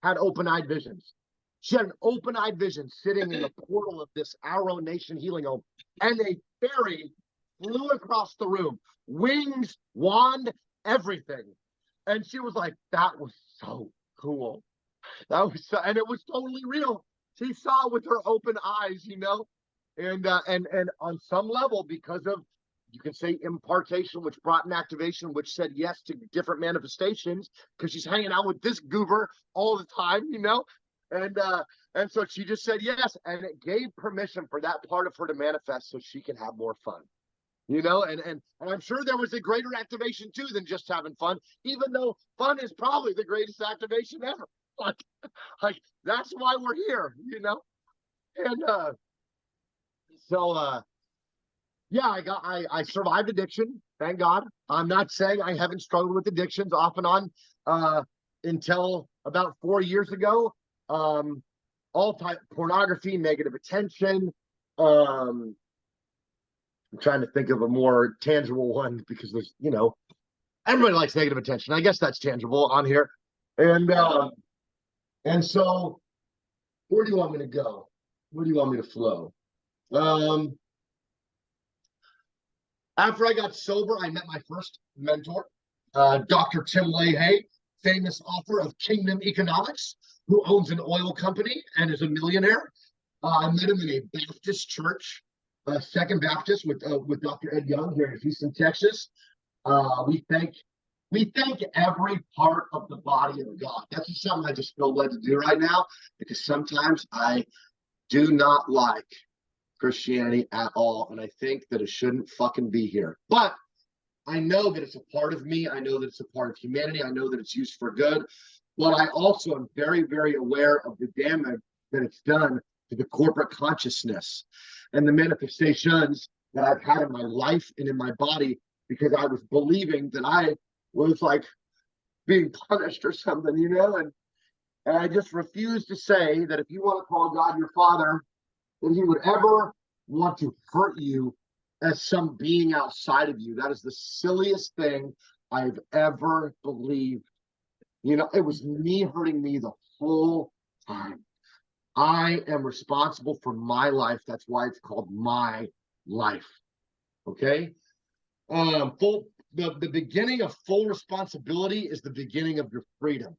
had open-eyed visions. She had an open-eyed vision sitting in the portal of this Arrow Nation healing home, and a fairy flew across the room, wings, wand, everything. And she was like, that was so cool. That was so, and it was totally real. She saw with her open eyes, you know, and on some level, because of, you can say, impartation, which brought an activation, which said yes to different manifestations, because she's hanging out with this goober all the time, you know, and so she just said yes, and it gave permission for that part of her to manifest so she can have more fun. You know, and I'm sure there was a greater activation too than just having fun, even though fun is probably the greatest activation ever. Like that's why we're here, you know. And yeah, I survived addiction, thank God. I'm not saying I haven't struggled with addictions off and on until about 4 years ago. All type pornography, negative attention. I'm trying to think of a more tangible one because there's, you know, everybody likes negative attention. I guess that's tangible on here. And so where do you want me to go? Where do you want me to flow? After I got sober, I met my first mentor, Dr. Tim Leahy, famous author of Kingdom Economics, who owns an oil company and is a millionaire. I met him in a Baptist church, Second Baptist, with Dr. Ed Young here in Houston, Texas. We thank every part of the body of God. That's just something I just feel led to do right now, because sometimes I do not like Christianity at all, and I think that it shouldn't fucking be here. But I know that it's a part of me. I know that it's a part of humanity. I know that it's used for good. But I also am very, very aware of the damage that it's done to the corporate consciousness and the manifestations that I've had in my life and in my body, because I was believing that I was like being punished or something, you know, and I just refuse to say that if you want to call God your father, that he would ever want to hurt you as some being outside of you. That is the silliest thing I've ever believed. You know, it was me hurting me the whole time. I am responsible for my life. That's why it's called my life. Okay? The beginning of full responsibility is the beginning of your freedom.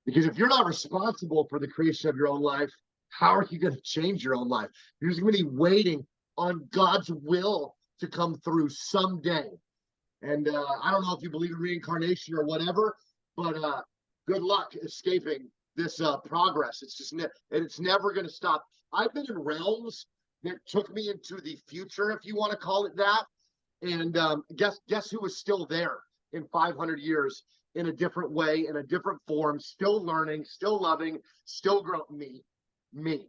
Because if you're not responsible for the creation of your own life, how are you going to change your own life? You're just going to be waiting on God's will to come through someday. And I don't know if you believe in reincarnation or whatever, but good luck escaping this progress. It's just it's never going to stop. I've been in realms that took me into the future, if you want to call it that. And guess who was still there in 500 years in a different way, in a different form, still learning, still loving, still growing? Me.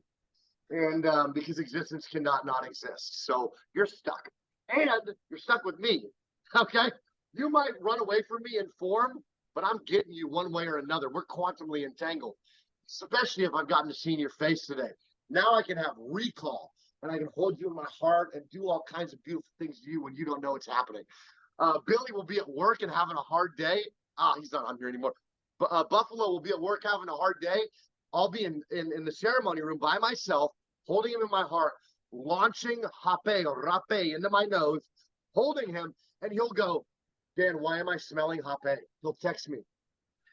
And because existence cannot not exist. So you're stuck. And you're stuck with me. Okay? You might run away from me in form, but I'm getting you one way or another. We're quantumly entangled. especially if I've gotten to see your face today. Now I can have recall and I can hold you in my heart and do all kinds of beautiful things to you when you don't know it's happening. Billy will be at work and having a hard day. He's not on here anymore. But Buffalo will be at work having a hard day. I'll be in the ceremony room by myself, holding him in my heart, launching hape or rape into my nose, holding him, and he'll go, Dan, why am I smelling hape? He'll text me,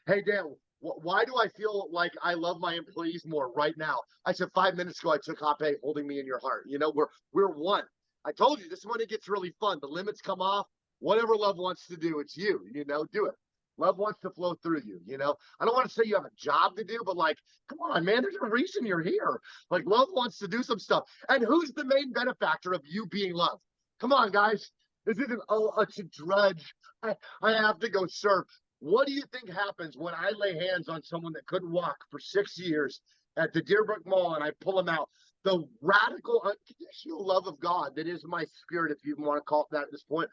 hey, Dan, why do I feel like I love my employees more right now? I said 5 minutes ago I took hape holding me in your heart. You know, we're one. I told you this is when it gets really fun. The limits come off. Whatever love wants to do, it's you. You know, do it. Love wants to flow through you. You know, I don't want to say you have a job to do, but like, come on, man, there's a reason you're here. Like, love wants to do some stuff. And who's the main benefactor of you being loved? Come on, guys. This isn't, it's a drudge. I have to go serve. What do you think happens when I lay hands on someone that couldn't walk for 6 years at the Deerbrook Mall and I pull them out? The radical, unconditional love of God that is my spirit, if you want to call it that at this point,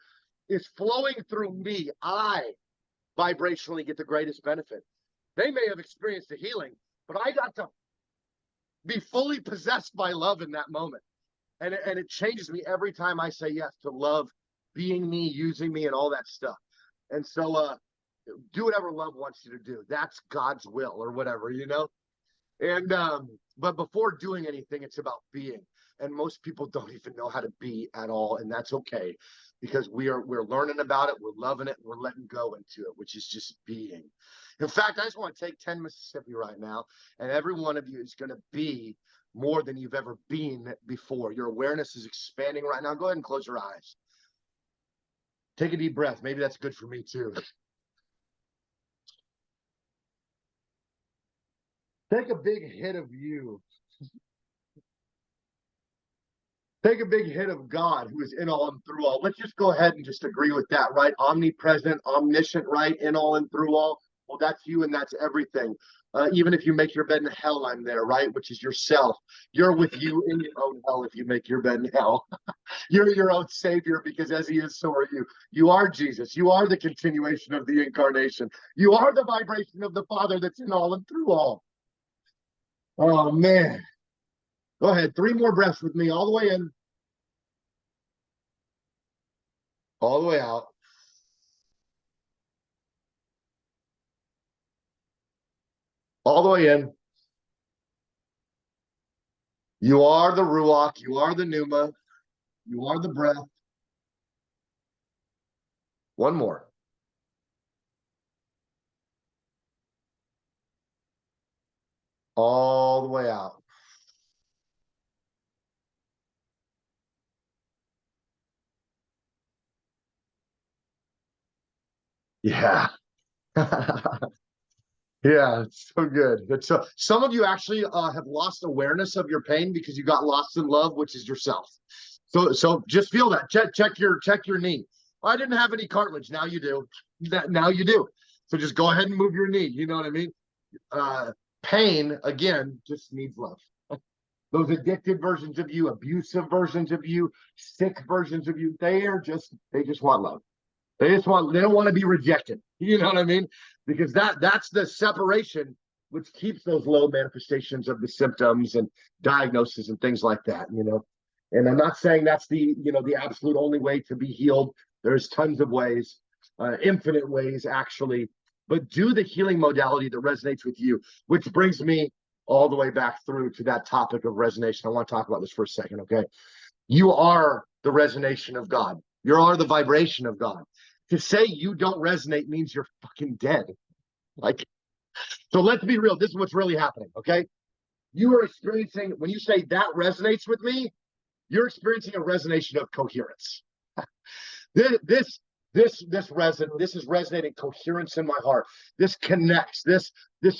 is flowing through me. I vibrationally get the greatest benefit. They may have experienced a healing, but I got to be fully possessed by love in that moment. And it changes me every time I say yes to love being me, using me, and all that stuff. And so do whatever love wants you to do. That's God's will or whatever, you know? And but before doing anything, it's about being. And most people don't even know how to be at all, and that's okay, because we're learning about it, we're loving it, we're letting go into it, which is just being. In fact, I just want to take 10 Mississippi right now, and every one of you is going to be more than you've ever been before. Your awareness is expanding right now. Go ahead and close your eyes. Take a deep breath. Maybe that's good for me too. Take a big hit of you. Take a big hit of God, who is in all and through all. Let's just go ahead and just agree with that, right? Omnipresent, omniscient, right? In all and through all. Well, that's you and that's everything. Even if you make your bed in hell, I'm there, right? Which is yourself. You're with you in your own hell if you make your bed in hell. You're your own savior, because as he is, so are you. You are Jesus. You are the continuation of the incarnation. You are the vibration of the Father that's in all and through all. Oh, man. Go ahead. 3 more breaths with me, all the way in. All the way out. All the way in. You are the Ruach. You are the Pneuma. You are the breath. One more. All the way out. Yeah. Yeah, it's so good. It's so, some of you actually have lost awareness of your pain because you got lost in love, which is yourself. So just feel that. Check your knee. I didn't have any cartilage. Now you do. Now you do. So just go ahead and move your knee. You know what I mean? Pain, again, just needs love. Those addicted versions of you, abusive versions of you, sick versions of you, they just want love. They don't want to be rejected. You know what I mean? Because that's the separation which keeps those low manifestations of the symptoms and diagnosis and things like that, you know. And I'm not saying that's the absolute only way to be healed. There's tons of ways, infinite ways actually, but do the healing modality that resonates with you, which brings me all the way back through to that topic of resonation. I want to talk about this for a second, okay? You are the resonation of God. You are the vibration of God. To say you don't resonate means you're fucking dead. Like, so let's be real. This is what's really happening, okay? You are experiencing, when you say that resonates with me, you're experiencing a resonation of coherence. This is resonating coherence in my heart. This connects. This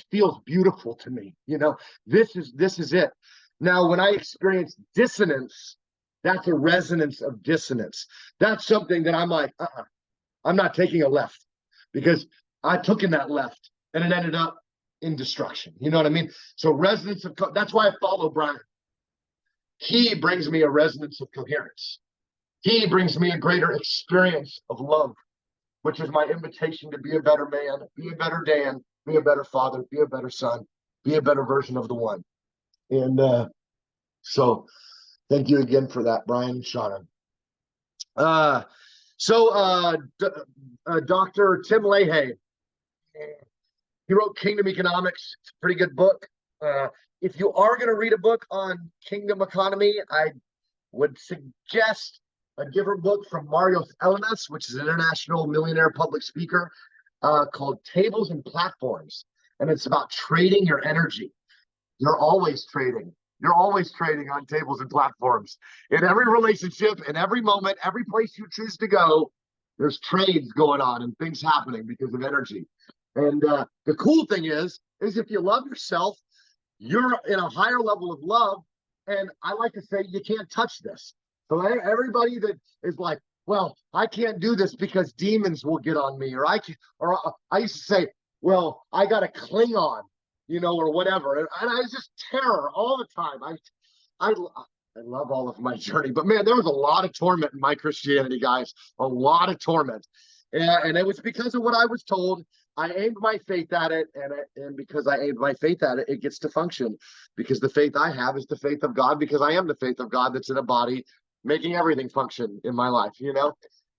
feels beautiful to me. You know, this is it. Now, when I experience dissonance, that's a resonance of dissonance. That's something that I'm like, I'm not taking a left, because I took in that left and it ended up in destruction. You know what I mean? So resonance of, that's why I follow Brian. He brings me a resonance of coherence. He brings me a greater experience of love, which is my invitation to be a better man, be a better Dan, be a better father, be a better son. be a better version of the one. And so thank you again for that, Brian and Shauna. Dr. Tim Leahy, he wrote Kingdom Economics. It's a pretty good book. If you are going to read a book on kingdom economy, I would suggest a different book from Marios Elenas, which is an international millionaire public speaker, called Tables and Platforms. And it's about trading your energy. You're always trading. You're always trading on tables and platforms. In every relationship, in every moment, every place you choose to go, there's trades going on and things happening because of energy. And the cool thing is if you love yourself, you're in a higher level of love. And I like to say you can't touch this. So everybody that is like, well, I can't do this because demons will get on me, or I used to say, well, I got to cling on, or whatever. And I was just terror all the time. I love all of my journey, but man, there was a lot of torment in my Christianity, guys, a lot of torment. And it was because of what I was told. I aimed my faith at it, and because I aimed my faith at it, it gets to function. Because the faith I have is the faith of God, because I am the faith of God that's in a body, making everything function in my life,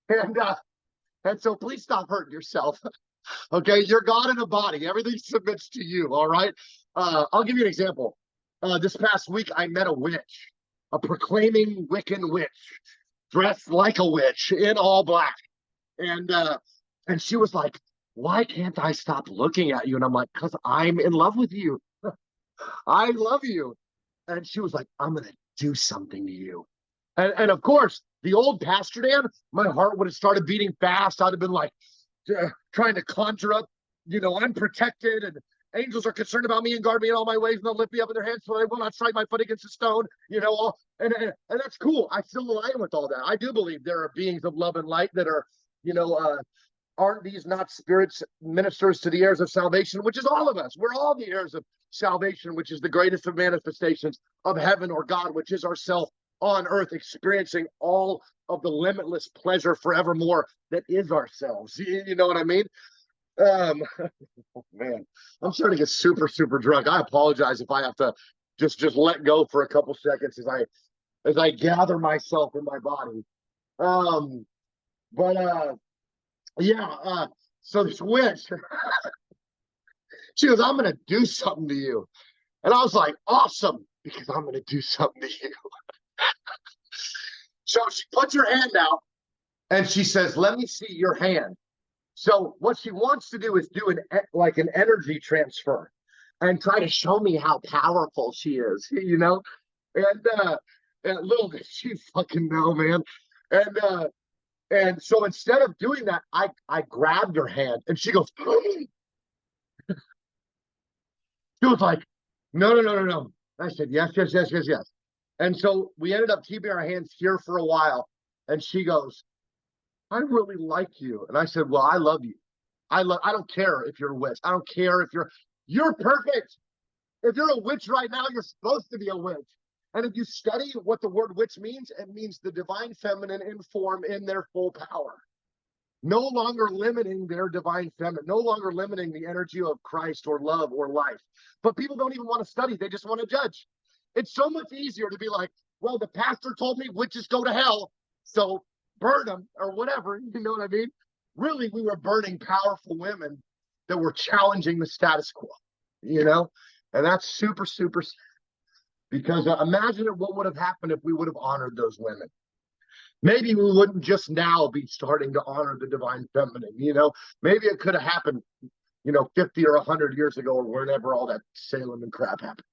And so please stop hurting yourself. Okay, you're God in a body. Everything submits to you, all right? I'll give you an example. This past week, I met a witch, a proclaiming Wiccan witch, dressed like a witch in all black. And she was like, why can't I stop looking at you? And I'm like, because I'm in love with you. I love you. And she was like, I'm going to do something to you. And of course, the old Pastor Dan, my heart would have started beating fast. I'd have been like, trying to conjure up, I'm protected and angels are concerned about me and guard me in all my ways, and they'll lift me up in their hands so I will not strike my foot against a stone, and that's cool. I still align with all that. I do believe there are beings of love and light that are, aren't these not spirits ministers to the heirs of salvation, which is all of us. We're all the heirs of salvation, which is the greatest of manifestations of heaven or God, which is ourself on earth, experiencing all of the limitless pleasure forevermore that is ourselves. You know what I mean? Man, I'm starting to get super, super drunk. I apologize if I have to just let go for a couple seconds as I gather myself in my body. So this witch, she goes, I'm gonna do something to you. And I was like, awesome, because I'm gonna do something to you. So she puts her hand out and she says, let me see your hand. So what she wants to do is do an energy transfer and try to show me how powerful she is, and little did she fucking know, man. And so instead of doing that, I grabbed her hand and she goes, she was like, no. I said, yes. And so we ended up keeping our hands here for a while. And she goes, I really like you. And I said, well, I love you. I don't care if you're a witch. I don't care if you're perfect. If you're a witch right now, you're supposed to be a witch. And if you study what the word witch means, it means the divine feminine in form in their full power. No longer limiting their divine feminine, no longer limiting the energy of Christ or love or life. But people don't even want to study. They just want to judge. It's so much easier to be like, well, the pastor told me witches go to hell, so burn them or whatever. You know what I mean? Really, we were burning powerful women that were challenging the status quo, And that's super, super, because imagine what would have happened if we would have honored those women. Maybe we wouldn't just now be starting to honor the divine feminine, Maybe it could have happened, 50 or 100 years ago or whenever all that Salem and crap happened.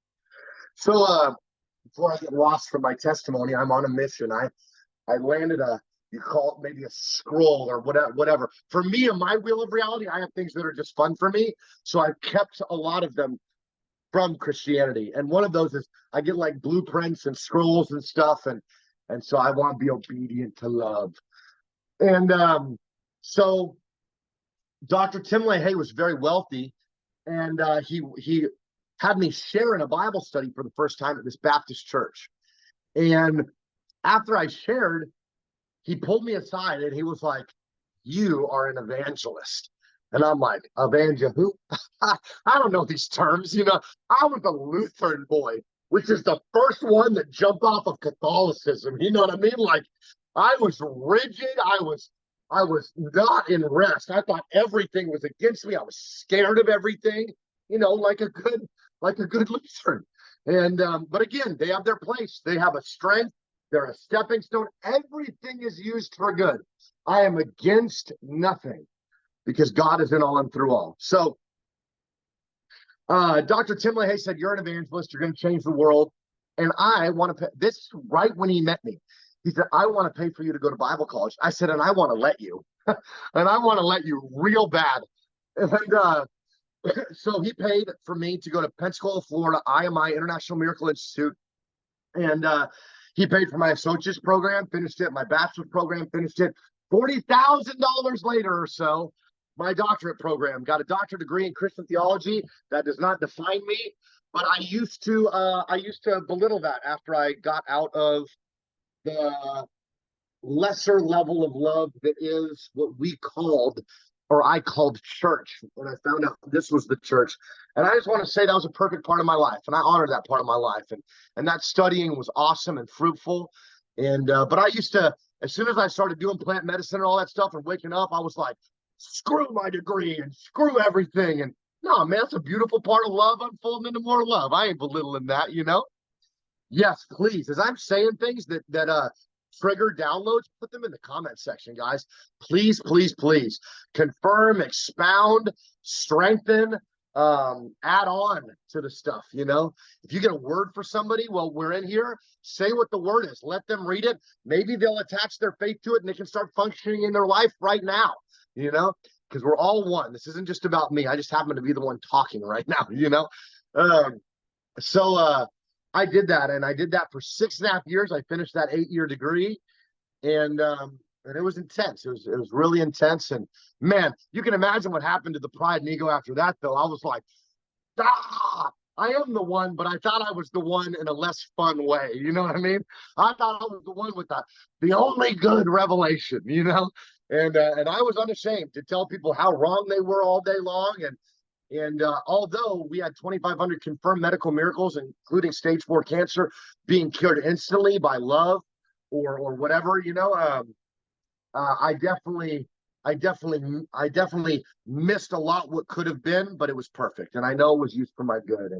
So before I get lost from my testimony, I'm on a mission. I landed you call it maybe a scroll or whatever. For me, in my wheel of reality, I have things that are just fun for me. So I've kept a lot of them from Christianity. And one of those is I get like blueprints and scrolls and stuff. And so I want to be obedient to love. And so Dr. Tim LaHaye was very wealthy. And he had me share in a Bible study for the first time at this Baptist church. And after I shared, he pulled me aside and he was like, you are an evangelist. And I'm like, Evangel who? I don't know these terms, you know. I was a Lutheran boy, which is the first one that jumped off of Catholicism. You know what I mean? Like I was rigid. I was not in rest. I thought everything was against me. I was scared of everything, you know, like a good Lutheran. And but again, they have their place. They have a strength. They're a stepping stone. Everything is used for good. I am against nothing because God is in all and through all. So Dr. Tim LaHaye said, you're an evangelist. You're going to change the world. And I want to pay. This is right when he met me. He said, I want to pay for you to go to Bible college. I said, and I want to let you. And I want to let you real bad. And so he paid for me to go to Pensacola, Florida, IMI, International Miracle Institute. And he paid for my associate's program, finished it. My bachelor's program, finished it. $40,000 later or so, my doctorate program, got a doctorate degree in Christian theology. That does not define me, but I used to belittle that after I got out of the lesser level of love that is what we called, or I called church, when I found out this was the church. And I just want to say that was a perfect part of my life, and I honor that part of my life. And that studying was awesome and fruitful. And but I used to, as soon as I started doing plant medicine and all that stuff and waking up, I was like, screw my degree and screw everything. And no, man, that's a beautiful part of love unfolding into more love. I ain't belittling that, you know? Yes, please. As I'm saying things that trigger downloads, put them in the comment section, guys. Please, please, please confirm, expound, strengthen, add on to the stuff. You know, if you get a word for somebody while we're in here, say what the word is. Let them read it. Maybe they'll attach their faith to it and they can start functioning in their life right now. You know, because we're all one. This isn't just about me. I just happen to be the one talking right now. You know, so I did that, and I did that for 6.5 years. I finished that 8-year degree, and it was intense. It was really intense, and man, you can imagine what happened to the pride and ego after that. Though I was like, ah, I am the one, but I thought I was the one in a less fun way. You know what I mean? I thought I was the one with the only good revelation. You know, and I was unashamed to tell people how wrong they were all day long, and although we had 2,500 confirmed medical miracles, including stage 4 cancer being cured instantly by love or whatever, you know, I definitely missed a lot what could have been, but it was perfect, and I know it was used for my good.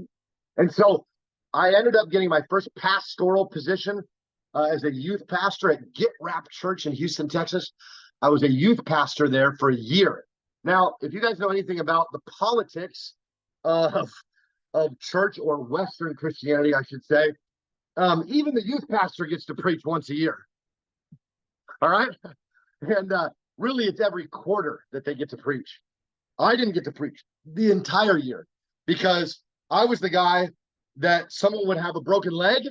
And so I ended up getting my first pastoral position as a youth pastor at Get Rap Church in Houston, Texas. I was a youth pastor there for a year. Now, if you guys know anything about the politics of church, or Western Christianity, I should say, even the youth pastor gets to preach once a year. All right? And really, it's every quarter that they get to preach. I didn't get to preach the entire year because I was the guy that someone would have a broken leg,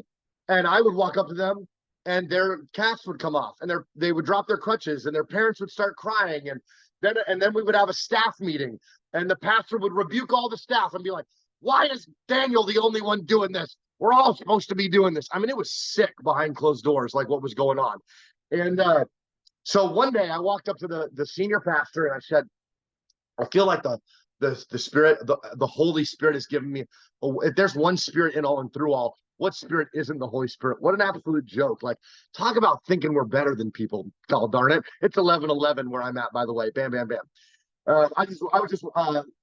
and I would walk up to them, and their casts would come off, and they would drop their crutches, and their parents would start crying, and then we would have a staff meeting, and the pastor would rebuke all the staff and be like, why is Daniel the only one doing this? We're all supposed to be doing this. I mean, it was sick behind closed doors, like what was going on. And so one day I walked up to the senior pastor and I said, I feel like the Spirit, the Holy Spirit has given me, if there's one Spirit in all and through all, what Spirit isn't the Holy Spirit? What an absolute joke. Like, talk about thinking we're better than people. God darn it. It's 11:11 where I'm at, by the way. Bam, bam, bam. I was just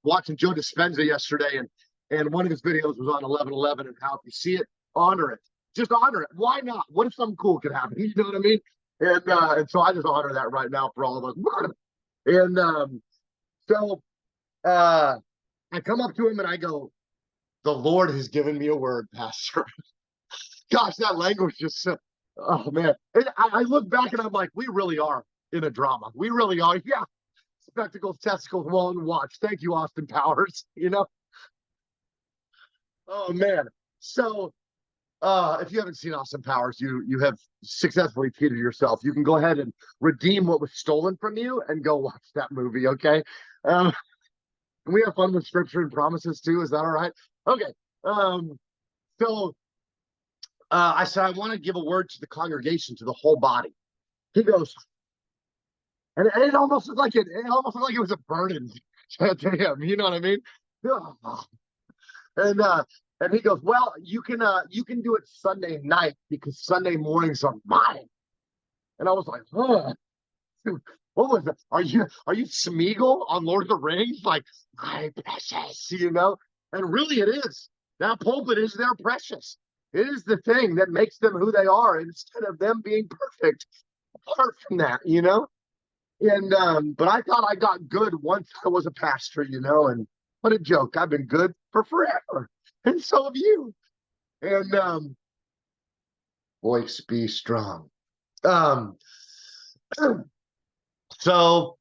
watching Joe Dispenza yesterday, and one of his videos was on 11:11 and how if you see it, honor it. Just honor it. Why not? What if something cool could happen? You know what I mean? And so I just honor that right now for all of us. And so I come up to him and I go, the Lord has given me a word, Pastor. Gosh, that language just, oh man. I look back and I'm like, we really are in a drama. We really are. Yeah. Spectacles, testicles, wall and watch. Thank you, Austin Powers. You know? Oh man. So if you haven't seen Austin Powers, you have successfully cheated yourself. You can go ahead and redeem what was stolen from you and go watch that movie, okay? We have fun with scripture and promises too. Is that all right? Okay. So I said, I want to give a word to the congregation, to the whole body. He goes, and it almost looked like it was a burden. to him. You know what I mean? And and he goes, well, you can do it Sunday night because Sunday mornings are mine. And I was like, huh. What was that? Are you Smeagol on Lord of the Rings? Like, my precious, you know? And really it is. That pulpit is their precious. It is the thing that makes them who they are instead of them being perfect apart from that, you know? And but I thought I got good once I was a pastor, you know, and what a joke. I've been good for forever. And so have you. And voice be strong. Um so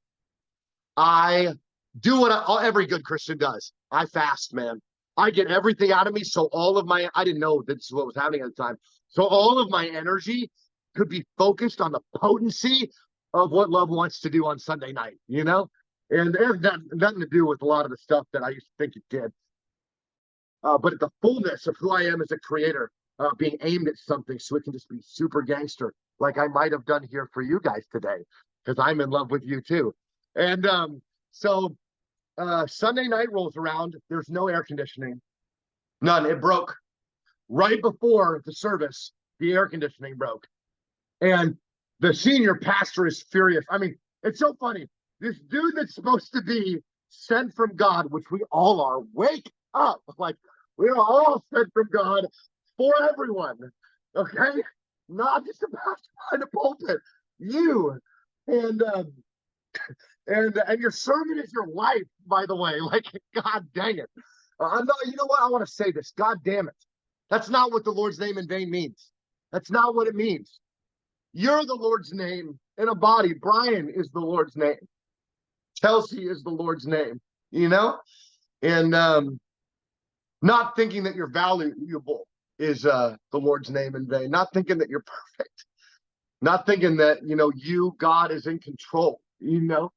I do what every good Christian does. I fast, man. I get everything out of me. So all of my, I didn't know this is what was happening at the time. So all of my energy could be focused on the potency of what love wants to do on Sunday night, you know? And it has nothing to do with a lot of the stuff that I used to think it did. But the fullness of who I am as a creator, being aimed at something so it can just be super gangster, like I might have done here for you guys today, because I'm in love with you too. And so Sunday night rolls around. There's no air conditioning. None. It broke right before the service. The air conditioning broke. And the senior pastor is furious. I mean, it's so funny. This dude that's supposed to be sent from God, which we all are, wake up. Like, we're all sent from God for everyone. Okay? Not just a pastor behind a pulpit. You. And your sermon is your life, by the way. Like, God dang it. I'm not, you know what? I want to say this. God damn it. That's not what the Lord's name in vain means. That's not what it means. You're the Lord's name in a body. Brian is the Lord's name. Chelsea is the Lord's name, you know? And not thinking that you're valuable is the Lord's name in vain. Not thinking that you're perfect. Not thinking that, you know, God is in control, you know?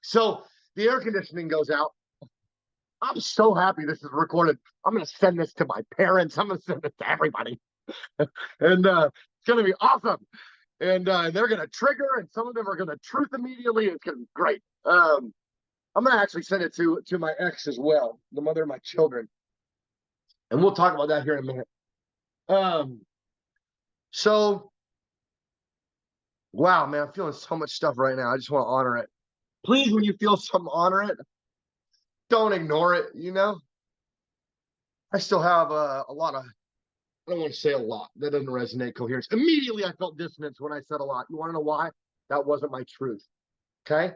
So the air conditioning goes out. I'm so happy this is recorded. I'm going to send this to my parents. I'm going to send it to everybody. And it's going to be awesome. And they're going to trigger, and some of them are going to truth immediately. It's going to be great. I'm going to actually send it to my ex as well, the mother of my children. And we'll talk about that here in a minute. So, wow, man, I'm feeling so much stuff right now. I just want to honor it. Please, when you feel something, honor it. Don't ignore it, you know? I still have a lot of, I don't want to say a lot. That doesn't resonate coherence. Immediately, I felt dissonance when I said a lot. You want to know why? That wasn't my truth, okay?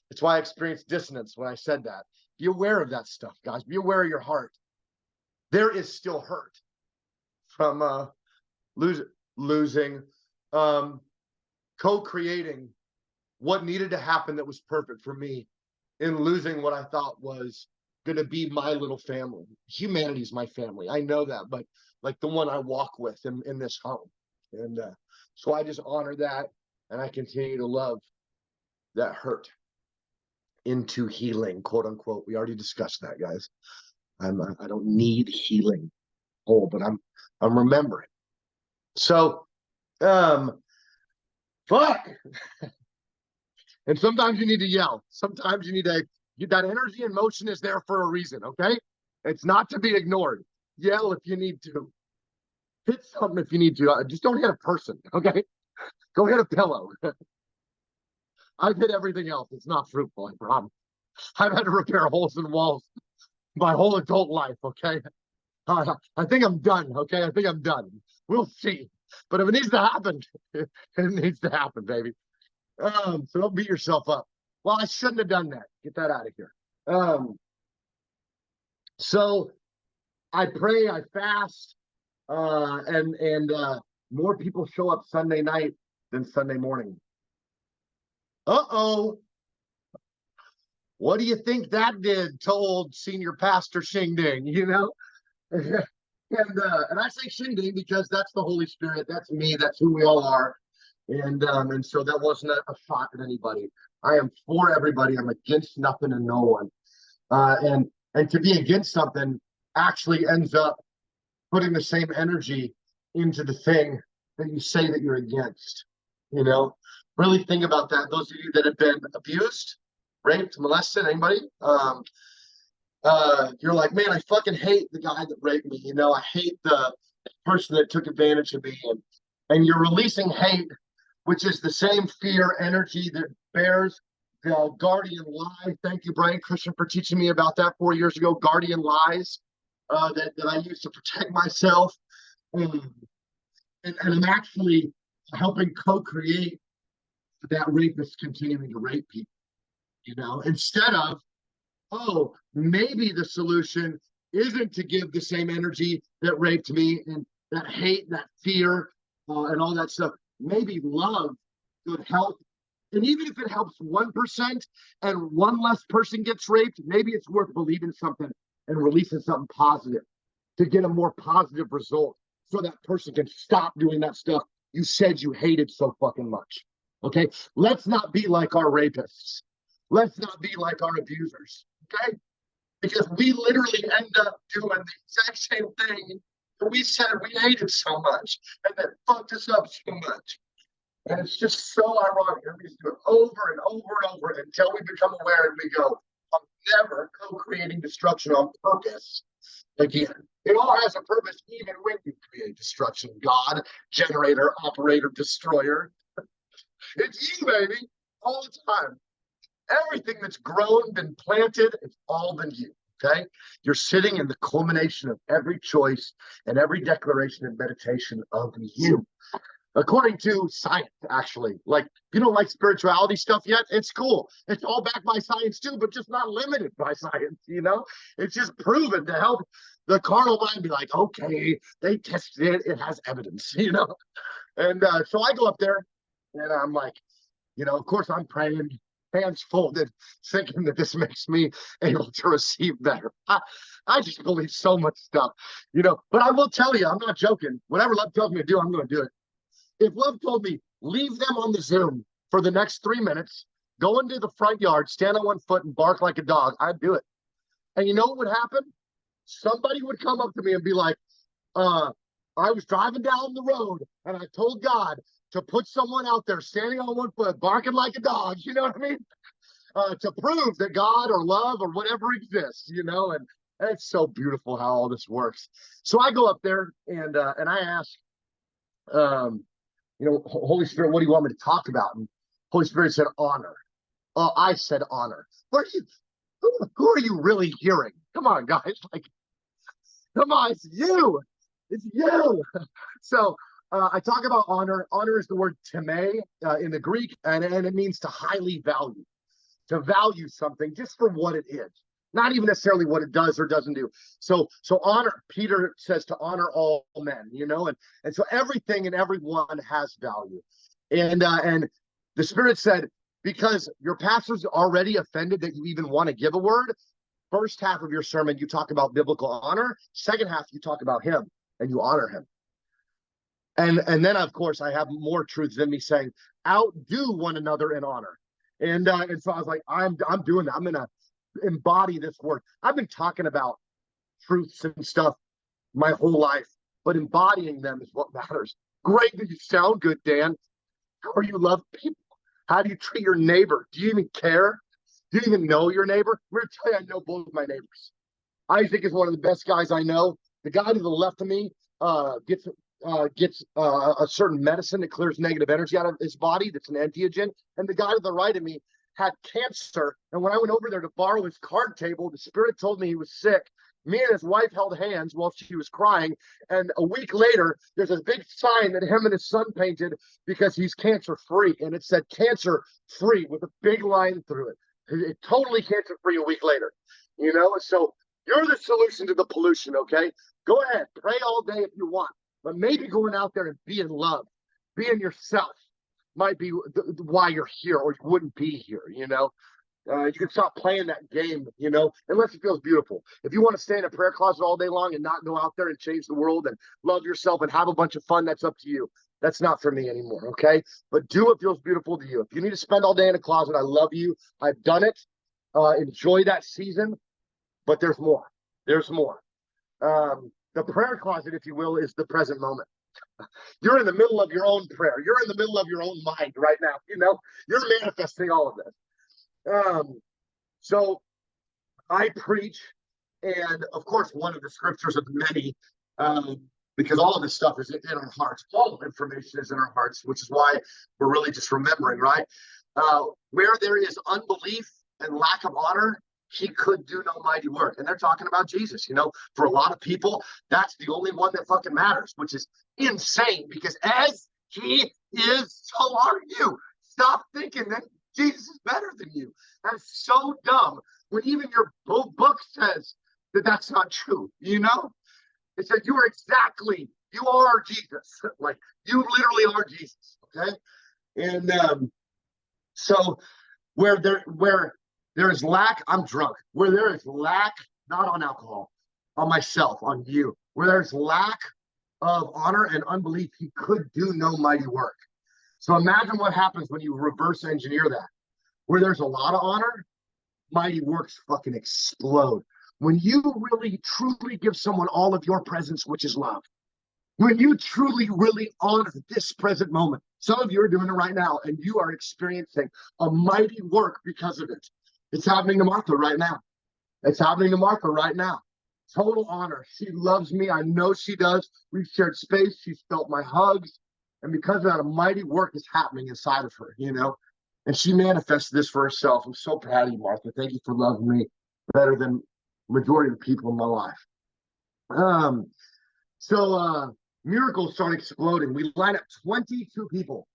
That's why I experienced dissonance when I said that. Be aware of that stuff, guys. Be aware of your heart. There is still hurt from losing, co-creating what needed to happen that was perfect for me in losing what I thought was going to be my little family. Humanity's my family. I know that, but like the one I walk with in this home. And so I just honor that, and I continue to love that hurt into healing, quote unquote. We already discussed that, guys. I don't need healing whole, but I'm remembering. So, fuck. And sometimes you need to yell. Sometimes you need to, that energy and motion is there for a reason, okay? It's not to be ignored. Yell if you need to. Hit something if you need to. Just don't hit a person, okay? Go hit a pillow. I've hit everything else. It's not fruitful, I promise. I've had to repair holes in walls my whole adult life, okay? I think I'm done, okay? I think I'm done. We'll see. But if it needs to happen, it needs to happen, baby. So don't beat yourself up. Well, I shouldn't have done that. Get that out of here. So I pray, I fast, and more people show up Sunday night than Sunday morning. Uh-oh. What do you think that did to old senior pastor Shing Ding, you know? And I say Shing Ding because that's the Holy Spirit. That's me. That's who we all are. And so that wasn't a shot at anybody. I am for everybody. I'm against nothing and no one. And to be against something actually ends up putting the same energy into the thing that you say that you're against. You know, really think about that. Those of you that have been abused, raped, molested, anybody? You're like, man, I fucking hate the guy that raped me. I hate the person that took advantage of me. And you're releasing hate, which is the same fear energy that bears the guardian lie. Thank you, Brian Christian, for teaching me about that 4 years ago. Guardian lies that I use to protect myself. And I'm actually helping co-create that rapist continuing to rape people, instead of, oh, maybe the solution isn't to give the same energy that raped me and that hate, that fear, and all that stuff. Maybe love could help. And even if it helps 1% and one less person gets raped, maybe it's worth believing something and releasing something positive to get a more positive result so that person can stop doing that stuff you said you hated so fucking much. Okay? Let's not be like our rapists. Let's not be like our abusers. Okay? Because we literally end up doing the exact same thing that we said we hated so much and that fucked us up so much. And it's just so ironic. We just do it over and over and over until we become aware and we go, I'm never co-creating destruction on purpose again. It all has a purpose, even when you create destruction. God, generator, operator, destroyer. It's you, baby, all the time. Everything that's grown, been planted, it's all been you. Okay? You're sitting in the culmination of every choice and every declaration and meditation of you. According to science, actually. Like, you don't like spirituality stuff yet? It's cool. It's all backed by science too, but just not limited by science, It's just proven to help the carnal mind be like, okay, they tested it. It has evidence, And so I go up there and I'm like, of course I'm praying, hands folded, thinking that this makes me able to receive better. I just believe so much stuff, But I will tell you, I'm not joking. Whatever love tells me to do, I'm going to do it. If love told me, leave them on the Zoom for the next 3 minutes, go into the front yard, stand on one foot and bark like a dog, I'd do it. And you know what would happen? Somebody would come up to me and be like, I was driving down the road and I told God to put someone out there standing on one foot, barking like a dog, you know what I mean? To prove that God or love or whatever exists, and it's so beautiful how all this works. So I go up there and I ask, Holy Spirit, what do you want me to talk about? And Holy Spirit said, honor. Oh, I said, honor. Who are you really hearing? Come on, guys. Come on, it's you. It's you. So I talk about honor. Honor is the word time in the Greek, and it means to highly value, to value something just for what it is, not even necessarily what it does or doesn't do. So honor, Peter says to honor all men, and so everything and everyone has value. And the Spirit said, because your pastor's already offended that you even want to give a word, first half of your sermon, you talk about biblical honor. Second half, you talk about him and you honor him. And then, of course, I have more truths than me saying, outdo one another in honor. And so I was like, I'm doing that. I'm going to embody this word. I've been talking about truths and stuff my whole life, but embodying them is what matters. Great that you sound good, Dan. How are you love people? How do you treat your neighbor? Do you even care? Do you even know your neighbor? I'm going to tell you, I know both of my neighbors. Isaac is one of the best guys I know. The guy to the left of me gets a certain medicine that clears negative energy out of his body. That's an entheogen. And the guy to the right of me had cancer. And when I went over there to borrow his card table, the Spirit told me he was sick. Me and his wife held hands while she was crying. And a week later, there's a big sign that him and his son painted because he's cancer free. And it said cancer free with a big line through it. It totally cancer free a week later. So you're the solution to the pollution, okay? Go ahead, pray all day if you want. But maybe going out there and being love, being yourself might be why you're here, or you wouldn't be here, You can stop playing that game, unless it feels beautiful. If you want to stay in a prayer closet all day long and not go out there and change the world and love yourself and have a bunch of fun, that's up to you. That's not for me anymore, okay? But do what feels beautiful to you. If you need to spend all day in a closet, I love you. I've done it. Enjoy that season, but there's more. There's more. The prayer closet, if you will, is the present moment. You're in the middle of your own prayer. You're in the middle of your own mind right now. You're manifesting all of this. So I preach, and of course, one of the scriptures of many, because all of this stuff is in our hearts. All information is in our hearts, which is why we're really just remembering, right? Where there is unbelief and lack of honor, he could do no mighty work. And they're talking about Jesus. For a lot of people, that's the only one that fucking matters, which is insane, because as he is, so are you. Stop thinking that Jesus is better than you. That's so dumb, when even your book says that that's not true. It said you are Jesus. Like, you literally are Jesus. Okay. And so where there is lack, I'm drunk. Where there is lack, not on alcohol, on myself, on you. Where there's lack of honor and unbelief, he could do no mighty work. So imagine what happens when you reverse engineer that. Where there's a lot of honor, mighty works fucking explode. When you really, truly give someone all of your presence, which is love. When you truly, really honor this present moment. Some of you are doing it right now, and you are experiencing a mighty work because of it. It's happening to Martha right now. It's happening to Martha right now. Total honor. She loves me. I know she does. We've shared space. She's felt my hugs. And because of that, a mighty work is happening inside of her, And she manifests this for herself. I'm so proud of you, Martha. Thank you for loving me better than majority of the people in my life. So miracles start exploding. We line up 22 people.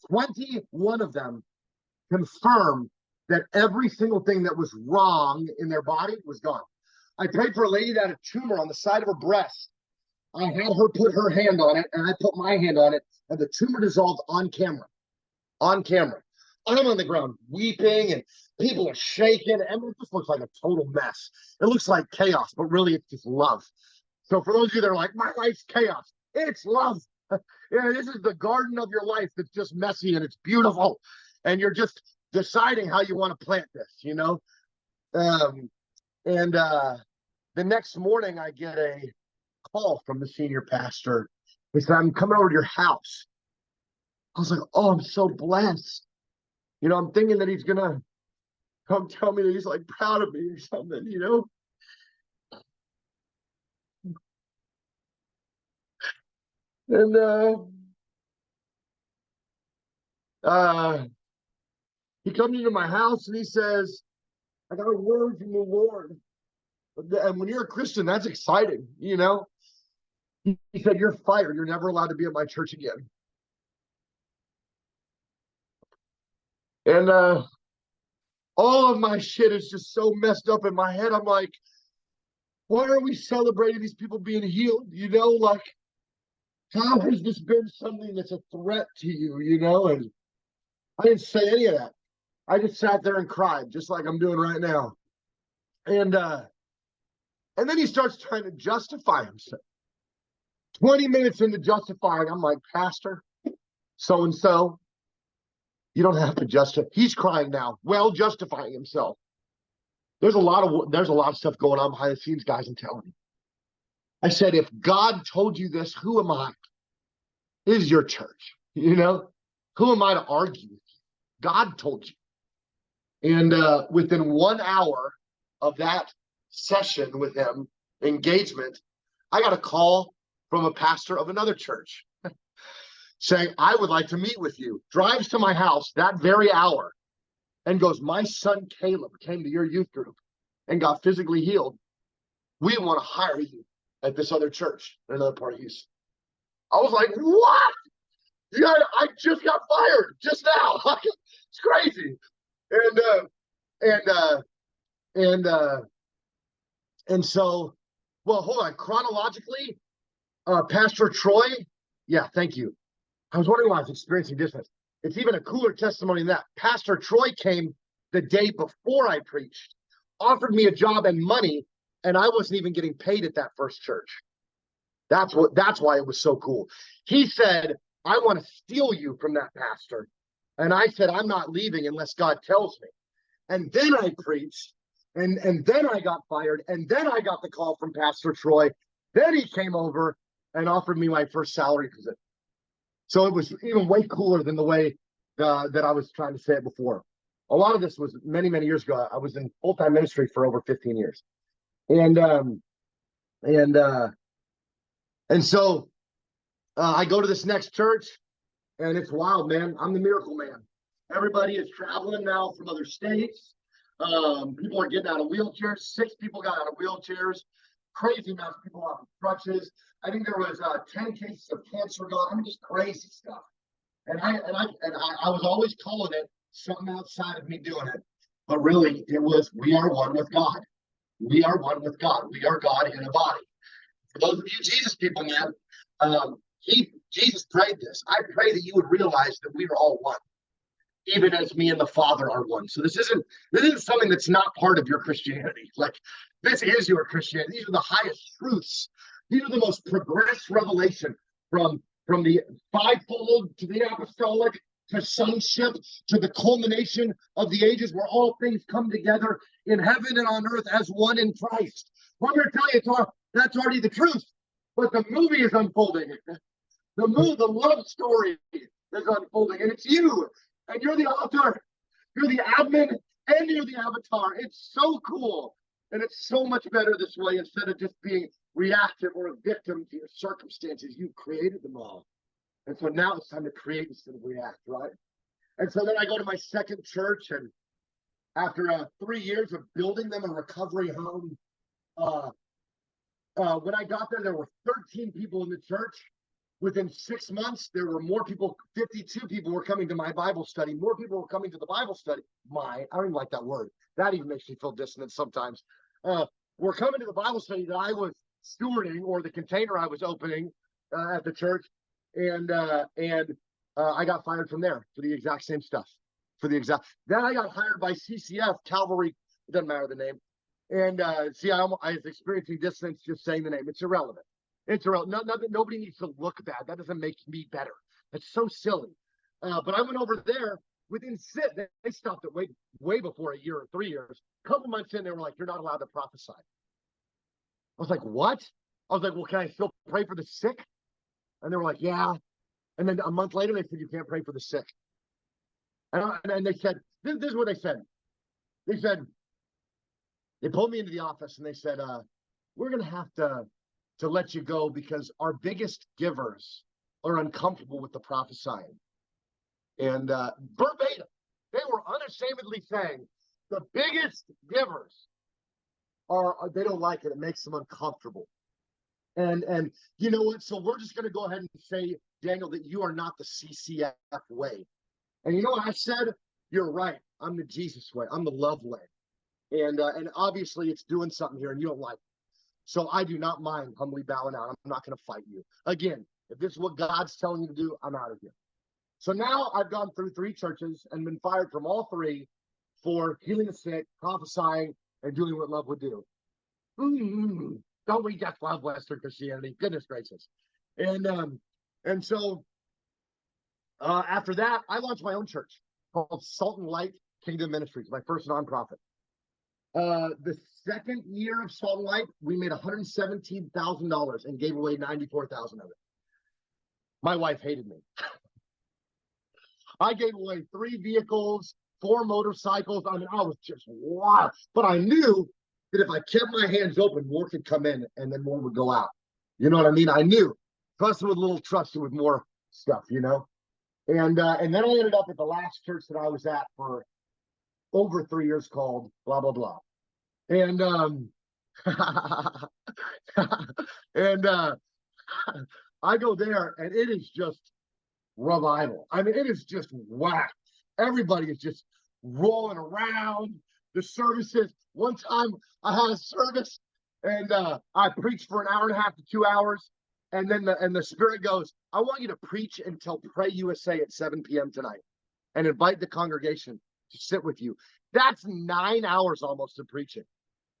21 of them confirm that every single thing that was wrong in their body was gone. I prayed for a lady that had a tumor on the side of her breast. I had her put her hand on it, and I put my hand on it, and the tumor dissolved on camera. On camera. I'm on the ground weeping, and people are shaking, and it just looks like a total mess. It looks like chaos, but really it's just love. So for those of you that are like, my life's chaos, it's love. This is the garden of your life that's just messy and it's beautiful, and you're just deciding how you want to plant this, the next morning I get a call from the senior pastor. He said, I'm coming over to your house. I was like, oh, I'm so blessed. I'm thinking that he's gonna come tell me that he's like proud of me or something, And he comes into my house and he says, I got a word from the Lord. And when you're a Christian, that's exciting, He said, you're fired. You're never allowed to be at my church again. And all of my shit is just so messed up in my head. I'm like, why are we celebrating these people being healed? Like, how has this been something that's a threat to you, And I didn't say any of that. I just sat there and cried, just like I'm doing right now. And then he starts trying to justify himself. 20 minutes into justifying, I'm like, Pastor, so-and-so, you don't have to justify. He's crying now, justifying himself. There's a lot of stuff going on behind the scenes, guys, I'm telling you. I said, if God told you this, who am I? This is your church, Who am I to argue with you? God told you. And within 1 hour of that session with him, engagement, I got a call from a pastor of another church saying, I would like to meet with you. Drives to my house that very hour and goes, my son Caleb came to your youth group and got physically healed. We want to hire you at this other church in another part of Houston. I was like, what? I just got fired just now. It's crazy. And so, well, hold on. Chronologically, Pastor Troy, yeah, thank you. I was wondering why I was experiencing distance. It's even a cooler testimony than that. Pastor Troy came the day before I preached, offered me a job and money, and I wasn't even getting paid at that first church. That's why it was so cool. He said, I want to steal you from that pastor. And I said, I'm not leaving unless God tells me. And then I preached, and then I got fired, and then I got the call from Pastor Troy. Then he came over and offered me my first salary position. So it was even way cooler than the way that I was trying to say it before. A lot of this was many, many years ago. I was in full-time ministry for over 15 years. And and uh and so I go to this next church, and it's wild, man. I'm the miracle man. Everybody is traveling now from other states. People are getting out of wheelchairs. 6 people got out of wheelchairs. Crazy amounts of people off of crutches. I think there was 10 cases of cancer gone. I mean, just crazy stuff. And I was always calling it something outside of me doing it, but really it was we are one with God. We are one with God. We are God in a body. For those of you Jesus people, man, Jesus prayed this. I pray that you would realize that we are all one, even as me and the Father are one. So this isn't something that's not part of your Christianity. Like, this is your Christianity. These are the highest truths. These are the most progressed revelation from the fivefold to the apostolic to sonship to the culmination of the ages, where all things come together in heaven and on earth as one in Christ. Well, I'm going to tell you, that's already the truth. But the movie is unfolding. The love story is unfolding, and it's you, and you're the author, you're the admin, and you're the avatar. It's so cool, and it's so much better this way instead of just being reactive or a victim to your circumstances. You created them all, and so now it's time to create instead of react, right? And so then I go to my second church, and after 3 years of building them a recovery home, when I got there, there were 13 people in the church. Within 6 months, there were more people. 52 people were coming to my Bible study. More people were coming to the Bible study. I don't even like that word. That even makes me feel dissonant sometimes. Were coming to the Bible study that I was stewarding, or the container I was opening at the church, and I got fired from there for the exact same stuff. Then I got hired by CCF, Calvary. It doesn't matter the name. And I was experiencing dissonance just saying the name. It's irrelevant. Nobody needs to look bad. That doesn't make me better. That's so silly. But I went over there within they stopped it way before a year or 3 years. A couple months in, they were like, "You're not allowed to prophesy." I was like, "What?" I was like, "Well, can I still pray for the sick?" And they were like, "Yeah." And then a month later, they said, "You can't pray for the sick." And they said, this is what they said. They said, they pulled me into the office and they said, "We're going to have to let you go because our biggest givers are uncomfortable with the prophesying." And verbatim, they were unashamedly saying the biggest givers they don't like it. It makes them uncomfortable. And you know what? So we're just going to go ahead and say, Daniel, that you are not the CCF way. And you know what I said? You're right. I'm the Jesus way. I'm the love way. And obviously it's doing something here and you don't like it. So I do not mind humbly bowing out. I'm not going to fight you. Again, if this is what God's telling you to do, I'm out of here. So now I've gone through 3 churches and been fired from all 3 for healing the sick, prophesying, and doing what love would do. Don't we just love Western Christianity? Goodness gracious. And so after that, I launched my own church called Salt and Light Kingdom Ministries, my first nonprofit. The second year of Salt and Light, we made $117,000 and gave away $94,000 of it. My wife hated me. I gave away 3 vehicles, 4 motorcycles. I mean, I was just wild. But I knew that if I kept my hands open, more could come in and then more would go out. You know what I mean? I knew. Trusted with a little, trusted with more stuff, you know? And then I ended up at the last church that I was at for over 3 years called blah, blah, blah. And I go there and it is just revival. I mean, it is just whack. Everybody is just rolling around the services. One time I had a service and I preached for an hour and a half to 2 hours. And then the Spirit goes, "I want you to preach until Pray USA at 7 p.m. tonight and invite the congregation to sit with you." That's 9 hours almost of preaching.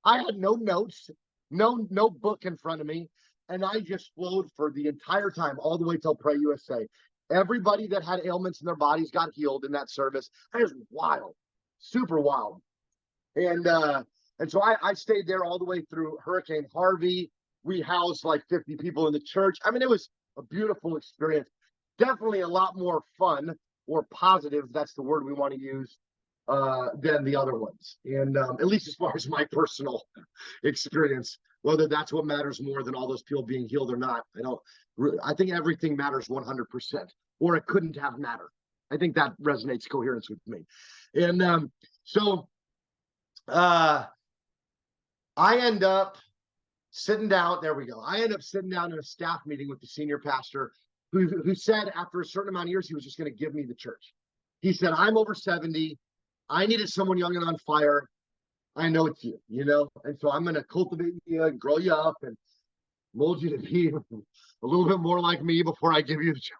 I had no notes, no book in front of me. And I just flowed for the entire time, all the way till Pray USA. Everybody that had ailments in their bodies got healed in that service. It was wild, super wild. And so I stayed there all the way through Hurricane Harvey. We housed like 50 people in the church. I mean, it was a beautiful experience. Definitely a lot more fun or positive. That's the word we want to use than the other ones. And at least as far as my personal experience, whether that's what matters more than all those people being healed or not, I think everything matters 100%, or it couldn't have mattered. I think that resonates coherence with me. And so I end up sitting down. There we go. I end up sitting down in a staff meeting with the senior pastor who said after a certain amount of years, he was just going to give me the church. He said, I'm over 70. I needed someone young and on fire. I know it's you, and so I'm going to cultivate you and grow you up and mold you to be a little bit more like me before I give you the church.